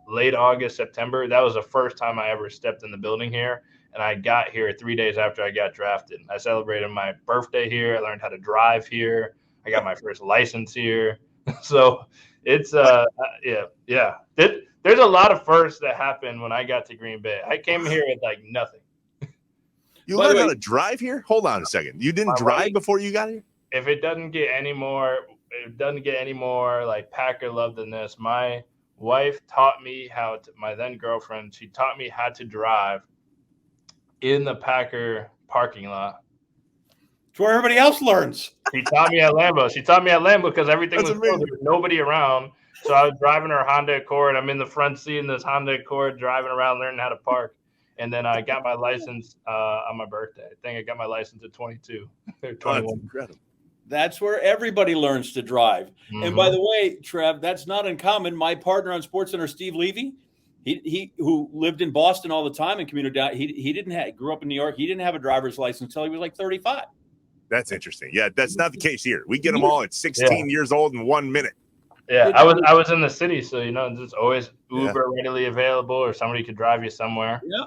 late August, September, that was the first time I ever stepped in the building here. And I got here 3 days after I got drafted. I celebrated my birthday here. I learned how to drive here. I got my first license here. So it's yeah. There's a lot of firsts that happened when I got to Green Bay. I came here with nothing. You learned how to drive here? Hold on a second. You didn't drive before you got here? If it doesn't get any more Packer love than this, my wife taught me my then girlfriend, she taught me how to drive in the Packer parking lot. It's where everybody else learns. She taught me at Lambeau because everything was closed. There was nobody around. So I was driving her Honda Accord. I'm in the front seat in this Honda Accord, driving around, learning how to park. And then I got my license on my birthday. I think I got my license at 22 or 21. That's incredible. That's where everybody learns to drive. Mm-hmm. And by the way, Trev, that's not uncommon. My partner on SportsCenter, Steve Levy, he who lived in Boston all the time and commuted out, he grew up in New York. He didn't have a driver's license until he was 35. That's interesting. Yeah, that's not the case here. We get them all at 16 years old in 1 minute. Yeah, I was in the city, so it's always Uber readily available, or somebody could drive you somewhere. Yeah.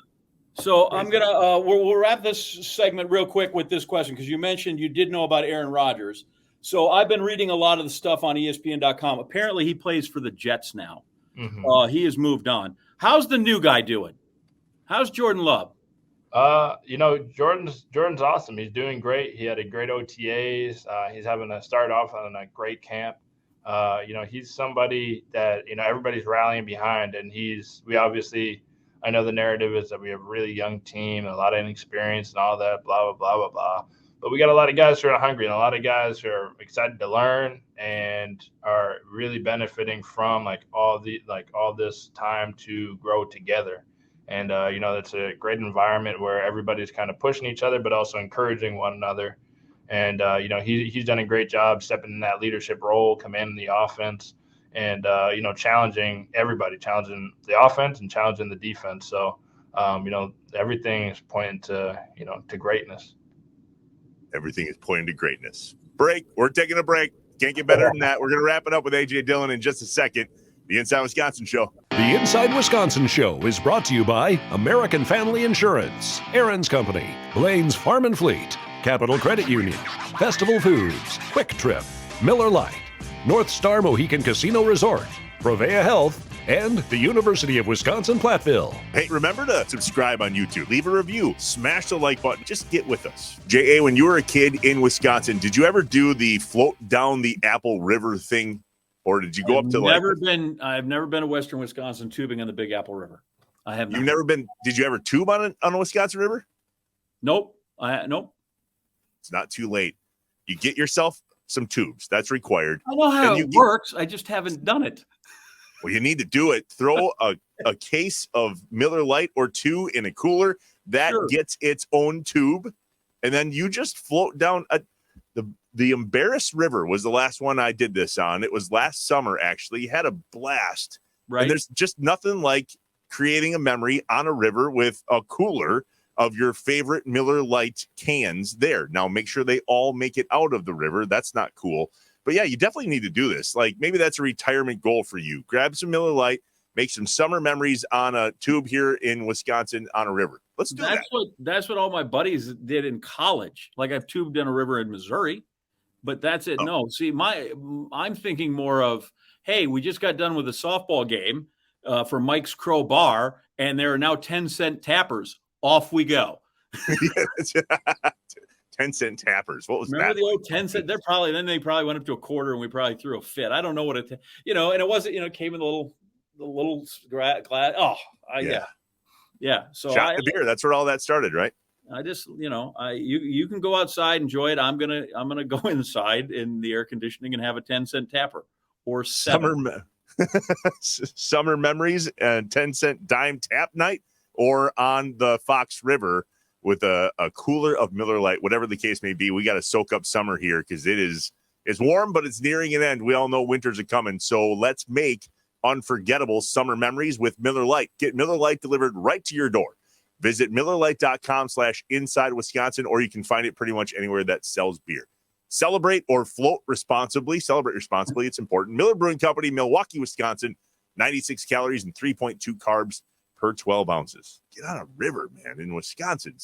So I'm gonna we'll wrap this segment real quick with this question because you mentioned you did know about Aaron Rodgers. So I've been reading a lot of the stuff on ESPN.com. Apparently, he plays for the Jets now. He has moved on. How's the new guy doing? How's Jordan Love? Jordan's awesome. He's doing great. He had a great OTAs. He's having to start off on a great camp. He's somebody that, everybody's rallying behind, and I know the narrative is that we have a really young team and a lot of inexperience and all that, blah, blah, blah, blah, blah. But we got a lot of guys who are hungry and a lot of guys who are excited to learn and are really benefiting from all this time to grow together. And, it's a great environment where everybody's kind of pushing each other, but also encouraging one another. And, he's done a great job stepping in that leadership role, commanding the offense and, challenging everybody, challenging the offense and challenging the defense. So, everything is pointing to greatness. Everything is pointing to greatness. Break. We're taking a break. Can't get better than that. We're going to wrap it up with AJ Dillon in just a second. The Inside Wisconsin Show. The Inside Wisconsin Show is brought to you by American Family Insurance, Aaron's Company, Blaine's Farm and Fleet, Capital Credit Union, Festival Foods, Quick Trip, Miller Lite, North Star Mohican Casino Resort, Provea Health, and the University of Wisconsin-Platteville. Hey, remember to subscribe on YouTube. Leave a review. Smash the like button. Just get with us. J.A., when you were a kid in Wisconsin, did you ever do the float down the Apple River thing? Or did you go up to I've never been to Western Wisconsin tubing on the Big Apple River. I have not. You've never been. Did you ever tube on a Wisconsin River? Nope. Nope. It's not too late. You get yourself some tubes. That's required. I know how it works. I just haven't done it. Well, you need to do it. Throw a case of Miller Lite or two in a cooler. That gets its own tube. And then you just float down. The Embarrass River was the last one I did this on. It was last summer, actually. You had a blast. Right. And there's just nothing like creating a memory on a river with a cooler of your favorite Miller Lite cans there. Now, make sure they all make it out of the river. That's not cool. But yeah, you definitely need to do this. Like maybe that's a retirement goal for you. Grab some Miller Lite, make some summer memories on a tube here in Wisconsin on a river. Let's do that. That's what all my buddies did in college. Like I've tubed in a river in Missouri, but that's it. Oh. No, see, I'm thinking more of, hey, we just got done with a softball game for Mike's Crow Bar, and there are now 10-cent tappers. Off we go. 10-cent tappers. What was Remember that? The old 10-cent? They probably went up to a quarter, and we probably threw a fit. I don't know what it, and it wasn't, it came in the little glass. Oh, yeah. So shot the beer. That's where all that started, right? I just, you can go outside, enjoy it. I'm gonna go inside in the air conditioning and have a 10-cent tapper or 7. Summer memories and 10-cent dime tap night, or on the Fox River with a cooler of Miller Lite, whatever the case may be. We got to soak up summer here because it's warm, but it's nearing an end. We all know winters are coming. So let's make unforgettable summer memories with Miller Lite. Get Miller Lite delivered right to your door. Visit MillerLite.com/inside Wisconsin, or you can find it pretty much anywhere that sells beer. Celebrate or float responsibly. Celebrate responsibly. It's important. Miller Brewing Company, Milwaukee, Wisconsin, 96 calories and 3.2 carbs per 12 ounces. Get on a river, man, in Wisconsin.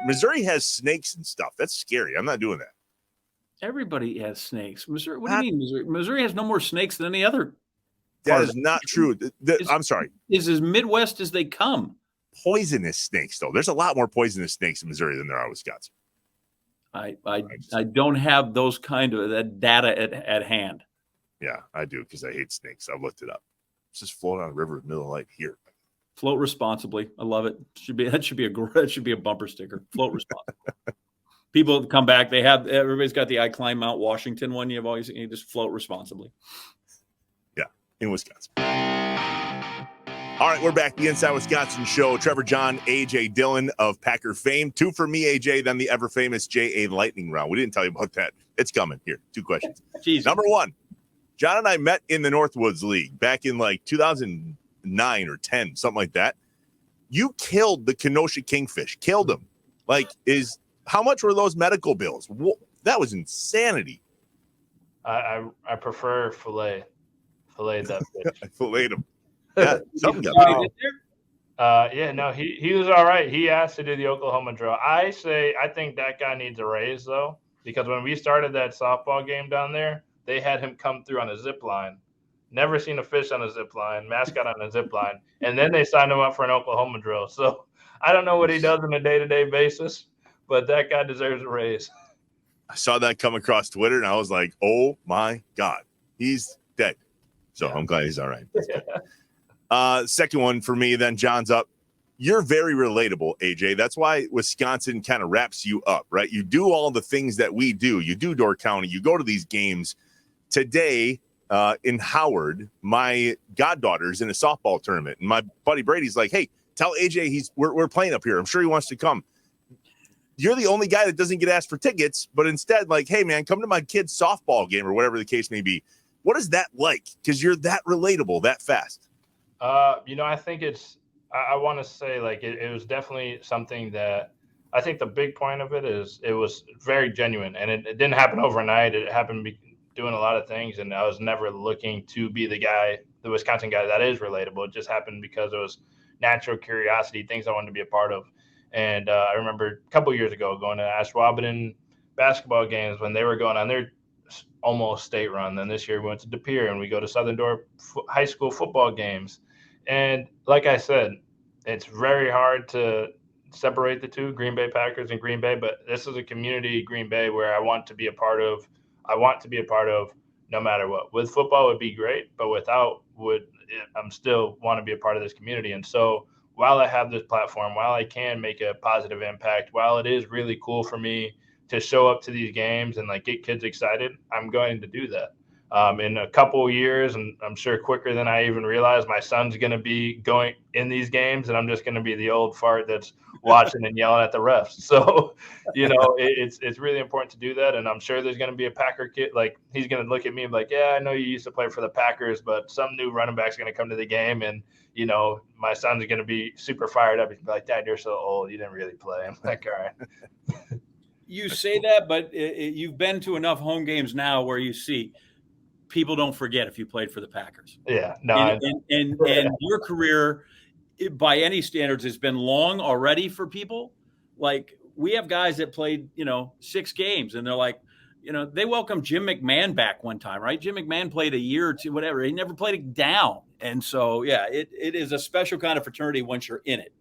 Missouri has snakes and stuff. That's scary. I'm not doing that. Everybody has snakes. Missouri. What do you mean, Missouri? Missouri has no more snakes than any other. That is not true. I'm sorry. Is as Midwest as they come. Poisonous snakes, though. There's a lot more poisonous snakes in Missouri than there are in Wisconsin. I don't have those kind of that data at hand. Yeah, I do because I hate snakes. I've looked it up. Let's just float on a river with Miller Lite here. Float responsibly. I love it. That should be a bumper sticker. Float responsibly. People come back. Everybody's got the I Climb Mount Washington one. You just float responsibly. Yeah, in Wisconsin. All right, we're back. The Inside Wisconsin Show. Trevor John, AJ Dillon of Packer fame. 2 for me, AJ, then the ever famous JA lightning round. We didn't tell you about that. It's coming. Here, 2 questions. Jesus. Number 1, John and I met in the Northwoods League back in 2009 or 10, something like that. You killed the Kenosha Kingfish. Killed them. How much were those medical bills? That was insanity. I prefer fillet. Filleted that fish. I filleted him. Yeah, something got he was all right. He asked to do the Oklahoma drill. I think that guy needs a raise though, because when we started that softball game down there, they had him come through on a zip line never seen a fish on a zip line, mascot on a zip line, and then they signed him up for an Oklahoma drill. So I don't know what he does on a day-to-day basis, but that guy deserves a raise. I saw that come across Twitter, and I was like, oh, my God. He's dead. So I'm glad he's all right. Second one for me, then John's up. You're very relatable, AJ. That's why Wisconsin kind of wraps you up, right? You do all the things that we do. You do Door County. You go to these games. Today in Howard, my goddaughter's in a softball tournament. And my buddy Brady's like, hey, tell AJ we're playing up here. I'm sure he wants to come. You're the only guy that doesn't get asked for tickets, but instead, like, hey, man, come to my kid's softball game or whatever the case may be. What is that like? Because you're that relatable that fast. I think I want to say like it was definitely something that I think the big point of it is it was very genuine, and it didn't happen overnight. It happened doing a lot of things, and I was never looking to be the Wisconsin guy that is relatable. It just happened because it was natural curiosity, things I wanted to be a part of. And I remember a couple of years ago going to Ashwaubenon basketball games when they were going on their almost state run. Then this year we went to De Pere, and we go to Southern Door high school football games. And like I said, it's very hard to separate the two, Green Bay Packers and Green Bay, but this is a community, Green Bay, where I want to be a part of no matter what. With football would be great, but without I'm still want to be a part of this community. And so while I have this platform, while I can make a positive impact, while it is really cool for me to show up to these games and like get kids excited, I'm going to do that. In a couple of years, and I'm sure quicker than I even realized, my son's going to be going in these games, and I'm just going to be the old fart that's watching and yelling at the refs. So, it's really important to do that. And I'm sure there's going to be a Packer kid, like he's going to look at me and be like, yeah, I know you used to play for the Packers, but some new running back's going to come to the game, and my son's going to be super fired up. He's be like, Dad, you're so old, you didn't really play. I'm like, all right. You say that, but you've been to enough home games now where you see people don't forget if you played for the Packers. Yeah, no, and your career, by any standards, has been long already for people. Like we have guys that played, 6 games, and they're like, they welcomed Jim McMahon back one time, right? Jim McMahon played a year or two, whatever. He never played it down, and so yeah, it is a special kind of fraternity once you're in it,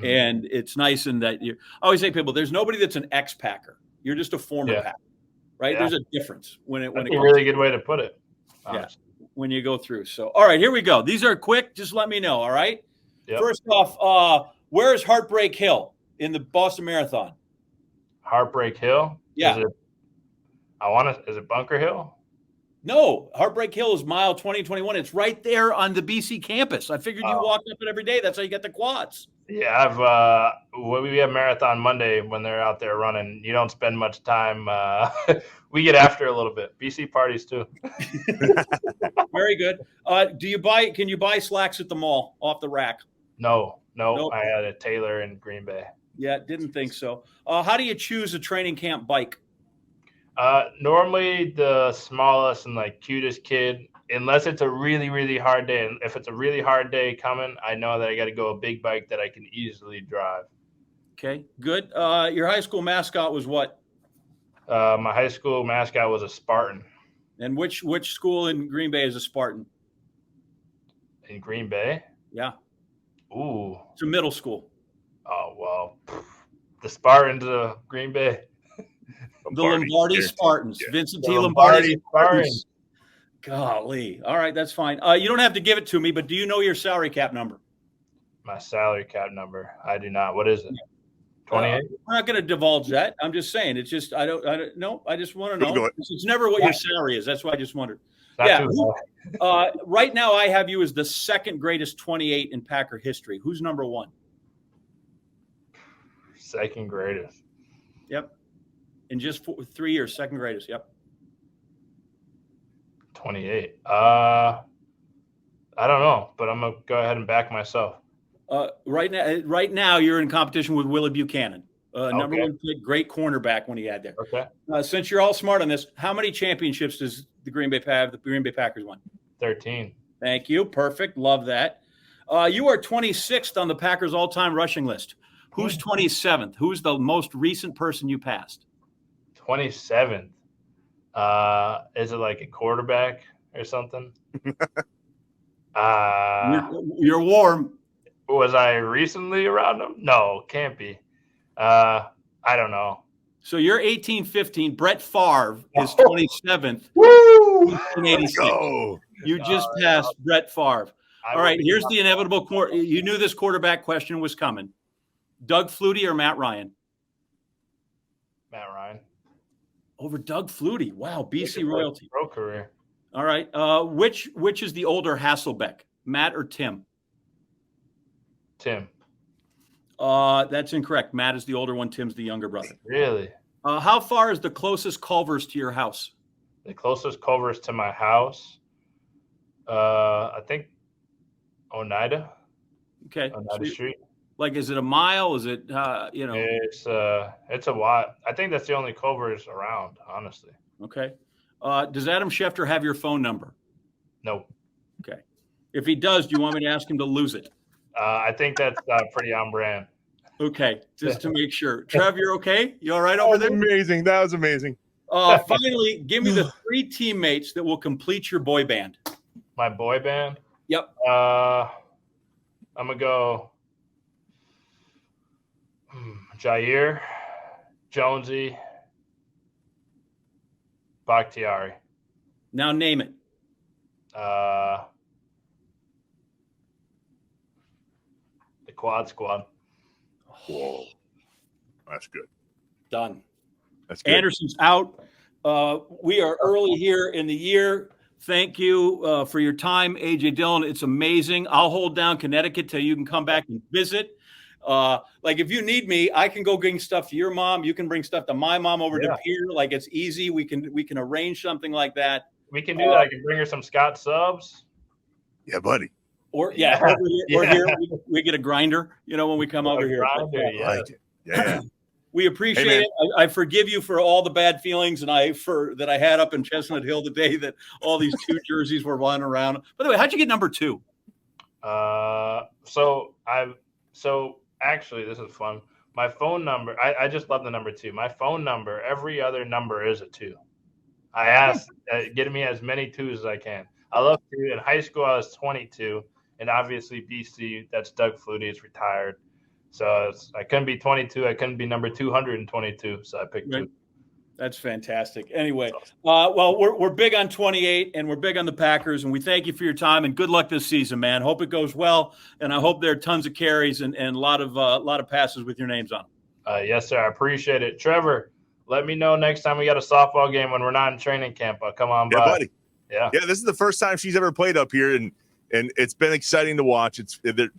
and it's nice in that I always say to people, there's nobody that's an ex-Packer. You're just a former Packer, right? Yeah. There's a difference when it. That's a really good way to put it. Yeah, when you go through. So, all right, here we go. These are quick. Just let me know, all right? Yep. First off, where is Heartbreak Hill in the Boston Marathon? Heartbreak Hill? Yeah. Is it Bunker Hill? No, Heartbreak Hill is mile 2021. It's right there on the BC campus. I figured you walked up it every day. That's how you get the quads. Yeah, we have Marathon Monday when they're out there running. You don't spend much time. We get after a little bit. BC parties too. Very good. Can you buy slacks at the mall off the rack? No. Nope. I had a Taylor in Green Bay. Yeah, didn't think so. How do you choose a training camp bike? Normally the smallest and like cutest kid, unless it's a really, really hard day. And if it's a really hard day coming, I know that I got to go a big bike that I can easily drive. Okay, good. Your high school mascot was what? My high school mascot was a Spartan. And which school in Green Bay is a Spartan? In Green Bay? Yeah. Ooh. It's a middle school. Oh, well, the Spartans of Green Bay. The Lombardi Spartans. Yeah. Vincent T. Lombardi Spartans. Golly. All right, that's fine. You don't have to give it to me, but do you know your salary cap number? My salary cap number? I do not. What is it? 28? We're not going to divulge that. I'm just saying. It's just I don't know. I just want to know. It's never what your salary is. That's why I just wondered. Right now I have you as the second greatest 28 in Packer history. Who's number 1? Second greatest. Yep. In just 3 years, second greatest. Yep. 28. I don't know, but I'm gonna go ahead and back myself. Right now, you're in competition with Willie Buchanan, number 1 pick, great cornerback when he had there. Okay. Since you're all smart on this, how many championships does the Green Bay Packers won? 13. Thank you. Perfect. Love that. You are 26th on the Packers all-time rushing list. Who's 27th? Who's the most recent person you passed? 27th. Is it like a quarterback or something? You're warm. Was I recently around him? No, can't be. I don't know. So you're 1815. Brett Favre is 27th. Woo! 1986. Go. You just passed Brett Favre. All right, here's the inevitable. You knew this quarterback question was coming. Doug Flutie or Matt Ryan? Matt Ryan. Over Doug Flutie. Wow, BC royalty. Pro career. All right. Which is the older Hasselbeck, Matt or Tim? Tim. That's incorrect. Matt is the older one. Tim's the younger brother. Really? How far is the closest Culver's to your house? The closest Culver's to my house, I think Oneida. Okay. Oneida Street. Like, is it a mile? Is it, It's a lot. I think that's the only Culver's around, honestly. Okay. Does Adam Schefter have your phone number? Nope. Okay. If he does, do you want me to ask him to lose it? I think that's pretty on brand. Okay. Just to make sure. Trev, you're okay? You all right That over was there? amazing. That was amazing. Finally, give me the 3 teammates that will complete your boy band. My boy band? Yep. I'm going to go Jair, Jonesy, Bakhtiari. Now name it. The Quad Squad. Whoa. That's good. Done. That's good. Anderson's out. We are early here in the year. Thank you for your time, AJ Dillon. It's amazing. I'll hold down Connecticut till you can come back and visit. Like, if you need me, I can go bring stuff to your mom. You can bring stuff to my mom over to Peter. Like, it's easy. We can arrange something like that. We can do that. I can bring her some Scott subs. Yeah, buddy. Or here we get a grinder. When we come over here. Grinder, I like it. Yeah. We appreciate it. I forgive you for all the bad feelings that I had up in Chestnut Hill the day that all these 2 jerseys were running around. By the way, how'd you get number 2? So actually, this is fun. My phone number, I just love the number 2. My phone number, every other number is a 2. I asked, get me as many 2s as I can. I love 2. In high school, I was 22. And obviously, BC, that's Doug Flutie, is retired. So I couldn't be 22. I couldn't be number 222. So I picked 2. That's fantastic. Anyway, well, we're big on 28, and we're big on the Packers, and we thank you for your time, and good luck this season, man. Hope it goes well, and I hope there are tons of carries and a lot of passes with your names on them. Yes, sir. I appreciate it. Trevor, let me know next time we got a softball game when we're not in training camp. I'll come on by. Yeah, buddy. Yeah. This is the first time she's ever played up here, and it's been exciting to watch.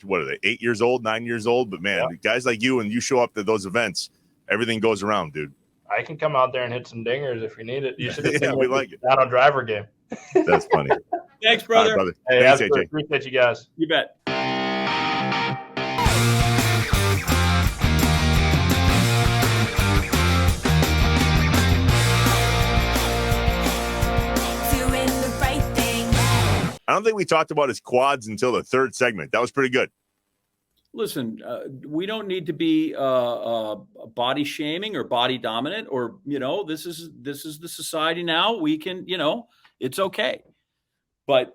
What are they, 8 years old, 9 years old? But, man, guys like you, and you show up to those events, everything goes around, dude. I can come out there and hit some dingers if you need it. You should have we like it. Out on driver game. That's funny. Thanks, brother. Right, brother. Hey, Thanks, AJ. Appreciate you guys. You bet. I don't think we talked about his quads until the 3rd segment. That was pretty good. Listen, we don't need to be body shaming or body dominant, or this is the society now. We can, it's okay. But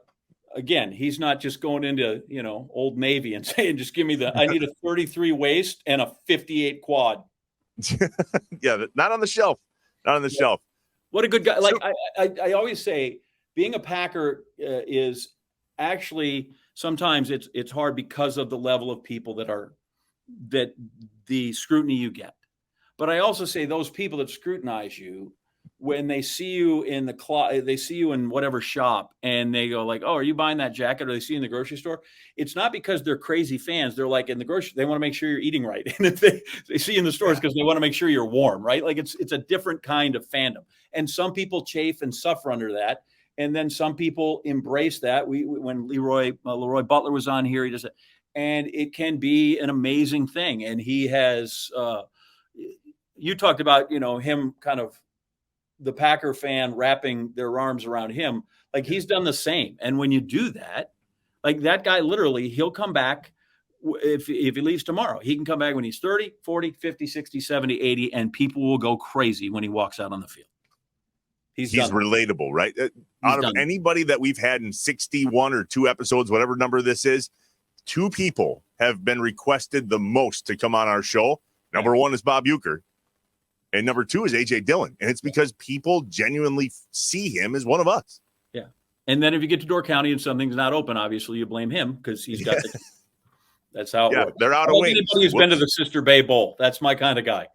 again, he's not just going into Old Navy and saying, just give me I need a 33 waist and a 58 quad. Yeah, not on the shelf. Not on the shelf. What a good guy! Like I always say, being a Packer is actually. Sometimes it's hard because of the level of people that the scrutiny you get. But I also say those people that scrutinize you, when they see you in they see you in whatever shop and they go like, "Oh, are you buying that jacket?" Or they see you in the grocery store. It's not because they're crazy fans. They're like in the grocery. They want to make sure you're eating right. And if they see you in the stores because they want to make sure you're warm, right? Like it's a different kind of fandom. And some people chafe and suffer under that. And then some people embrace that. When Leroy Butler was on here, he just said, and it can be an amazing thing. And he has, you talked about, him kind of the Packer fan wrapping their arms around him. Like he's done the same. And when you do that, like that guy, literally, he'll come back. If he leaves tomorrow, he can come back when he's 30, 40, 50, 60, 70, 80, and people will go crazy when he walks out on the field. He's relatable, right? Out of anybody that we've had in 61 or 2 episodes, whatever number this is, 2 people have been requested the most to come on our show. Number 1 is Bob Uecker. And number 2 is AJ Dillon. And it's because people genuinely see him as one of us. Yeah. And then if you get to Door County and something's not open, obviously you blame him because he's got that's how it works. They're out of wings. Anybody who's been to the Sister Bay Bowl, that's my kind of guy.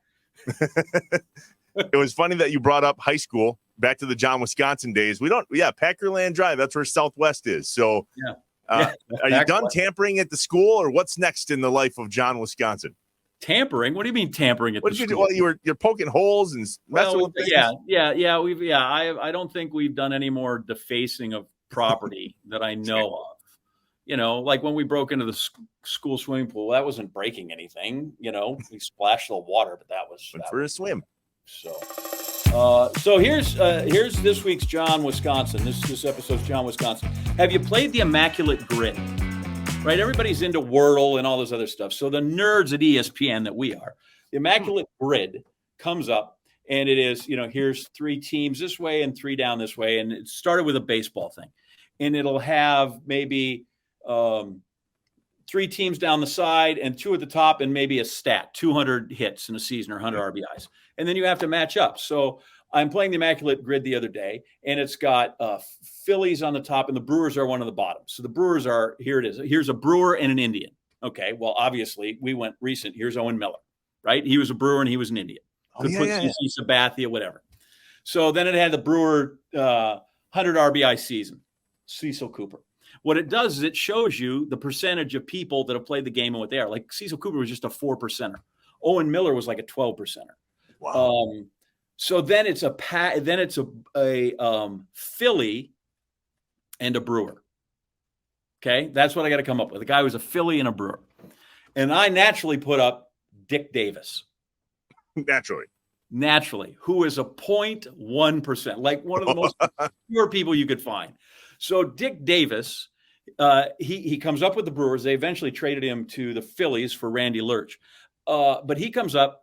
It was funny that you brought up high school, back to the John, Wisconsin days. Packerland Drive, that's where Southwest is. So are you done tampering at the school, or what's next in the life of John, Wisconsin? Tampering? What do you mean tampering at the school? Well, you're poking holes and messing with things. I don't think we've done any more defacing of property that I know of. You know, like when we broke into the school swimming pool, that wasn't breaking anything. You know, we splashed the water, but that was for a swim. So here's this week's John, Wisconsin. This episode's John, Wisconsin. Have you played the Immaculate Grid? Right, everybody's into Wordle and all this other stuff. So the nerds at ESPN that we are, the Immaculate Grid comes up, and it is, here's 3 teams this way and 3 down this way, and it started with a baseball thing, and it'll have maybe 3 teams down the side and 2 at the top, and maybe a stat, 200 hits in a season or 100 RBIs, and then you have to match up. So I'm playing the Immaculate Grid the other day, and it's got Phillies on the top, and the Brewers are one of the bottoms. So the Brewers are, here it is. Here's a Brewer and an Indian. Okay, well, obviously, we went recent. Here's Owen Miller, right? He was a Brewer, and he was an Indian. Could put CC Sabathia, whatever. So then it had the Brewer 100 RBI season, Cecil Cooper. What it does is it shows you the percentage of people that have played the game and what they are. Like Cecil Cooper was just a 4%er. Owen Miller was like a 12%er. Wow. So then it's a Philly and a Brewer. Okay, that's what I got to come up with. A guy who's a Philly and a Brewer, and I naturally put up Dick Davis. Naturally, who is a 0.1%, like one of the most pure people you could find. So Dick Davis, he comes up with the Brewers. They eventually traded him to the Phillies for Randy Lurch, but he comes up.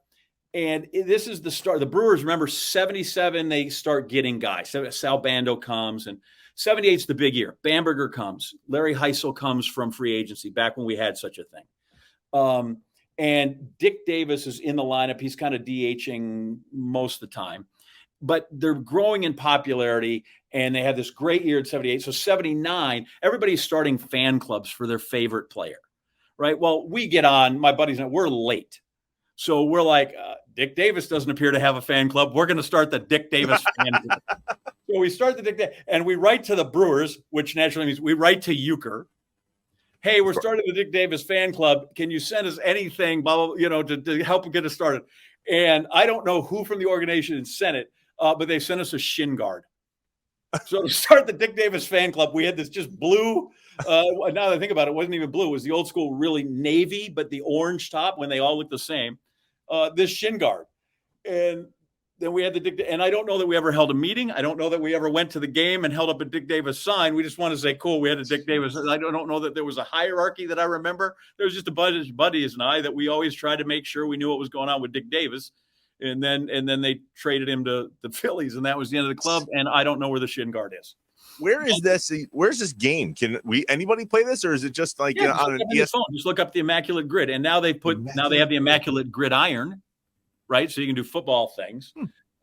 And this is the start. The Brewers, remember, 77, they start getting guys. Sal Bando comes, and 78's the big year. Bamberger comes. Larry Heisel comes from free agency, back when we had such a thing. And Dick Davis is in the lineup. He's kind of DHing most of the time. But they're growing in popularity, and they had this great year in 78. So 79, everybody's starting fan clubs for their favorite player, right? Well, we get on, my buddies, and we're late. So we're like, Dick Davis doesn't appear to have a fan club. We're going to start the Dick Davis fan club. So we start the Dick Davis, and we write to the Brewers, which naturally means we write to Uecker. Hey, we're starting the Dick Davis fan club. Can you send us anything, blah, blah, to help get us started? And I don't know who from the organization sent it, but they sent us a shin guard. So to start the Dick Davis fan club, we had this just blue. Now that I think about it, it wasn't even blue. It was the old school, really navy, but the orange top when they all look the same. This shin guard. And then we had the Dick, and I don't know that we ever held a meeting. I don't know that we ever went to the game and held up a Dick Davis sign. We just want to say, cool, we had a Dick Davis. I don't know that there was a hierarchy that I remember. There was just a bunch of buddies and I that we always tried to make sure we knew what was going on with Dick Davis. And then they traded him to the Phillies, and that was the end of the club. And I don't know where the shin guard is. Where's this game? Can anybody play this, or is it just like on an phone? Just look up the Immaculate Grid, and now they have the Immaculate Gridiron, right? So you can do football things.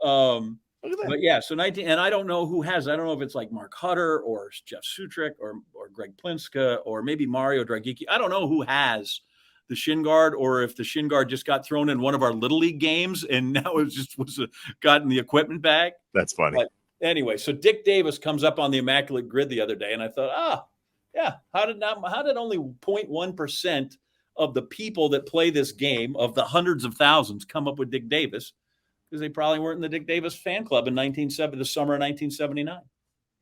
But yeah, so 19, and I don't know who has. I don't know if it's like Mark Hutter or Jeff Sutrick or Greg Plinska or maybe Mario Dragicki. I don't know who has the shin guard, or if the shin guard just got thrown in one of our little league games and now it was gotten the equipment back. That's funny. But anyway, so Dick Davis comes up on the Immaculate Grid the other day, and I thought, how did only 0.1% of the people that play this game, of the hundreds of thousands, come up with Dick Davis? Because they probably weren't in the Dick Davis fan club in the summer of 1979.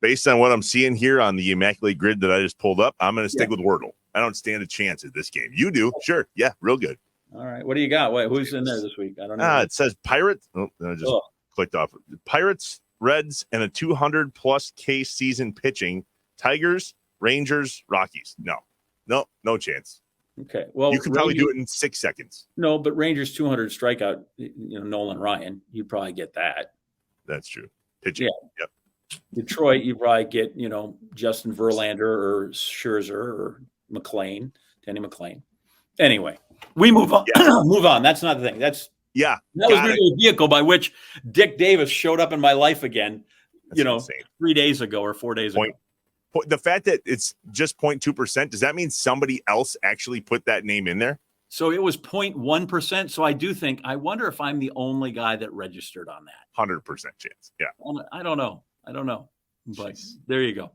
Based on what I'm seeing here on the Immaculate Grid that I just pulled up, I'm going to stick with Wordle. I don't stand a chance at this game. You do. Sure. Yeah, real good. All right. What do you got? Wait, who's in there this week? I don't know. It says Pirates. Oh, I just clicked off. Pirates, Reds, and a 200-plus K season pitching. Tigers, Rangers, Rockies. No chance. Okay. Well, you could probably do it in 6 seconds. No, but Rangers 200 strikeout, Nolan Ryan. You'd probably get that. That's true. pitching. Yeah. Yep. Detroit, you probably get, Justin Verlander or Scherzer or Danny McClain. Anyway, we move on. Yeah. Move on. That's not the thing. That was really the vehicle by which Dick Davis showed up in my life again, That's insane. 3 days ago or 4 days ago. The fact that it's just 0.2%, does that mean somebody else actually put that name in there? So it was 0.1%. So I wonder if I'm the only guy that registered on that. 100% chance. Yeah. I don't know. But there you go.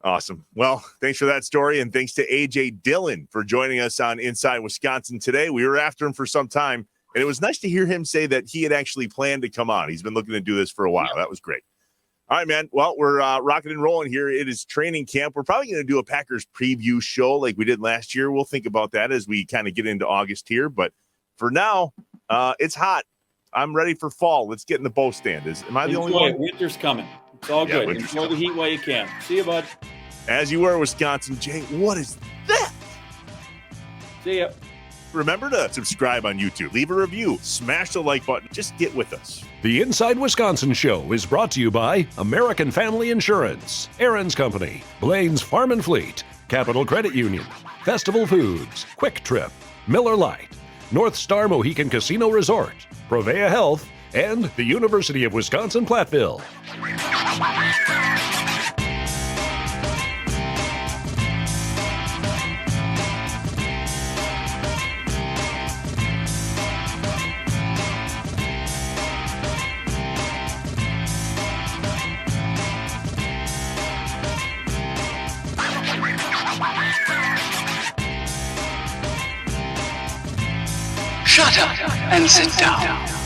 Awesome. Well, thanks for that story. And thanks to AJ Dillon for joining us on Inside Wisconsin today. We were after him for some time, and it was nice to hear him say that he had actually planned to come on. He's been looking to do this for a while. Yeah. That was great. All right, man. Well, we're rocking and rolling here. It is training camp. We're probably going to do a Packers preview show like we did last year. We'll think about that as we kind of get into August here. But for now, it's hot. I'm ready for fall. Let's get in the bow stand. Am I the only one? Winter's coming. It's all good. Enjoy the heat while you can. See you, bud. As you were, Wisconsin. Jay, what is that? See ya. Remember to subscribe on YouTube, leave a review, smash the like button. Just get with us. The Inside Wisconsin Show is brought to you by American Family Insurance, Aaron's Company, Blaine's Farm and Fleet, Capital Credit Union, Festival Foods, Quick Trip, Miller Lite, North Star Mohican Casino Resort, Provea Health, and the University of Wisconsin-Platteville. Shut up and sit down.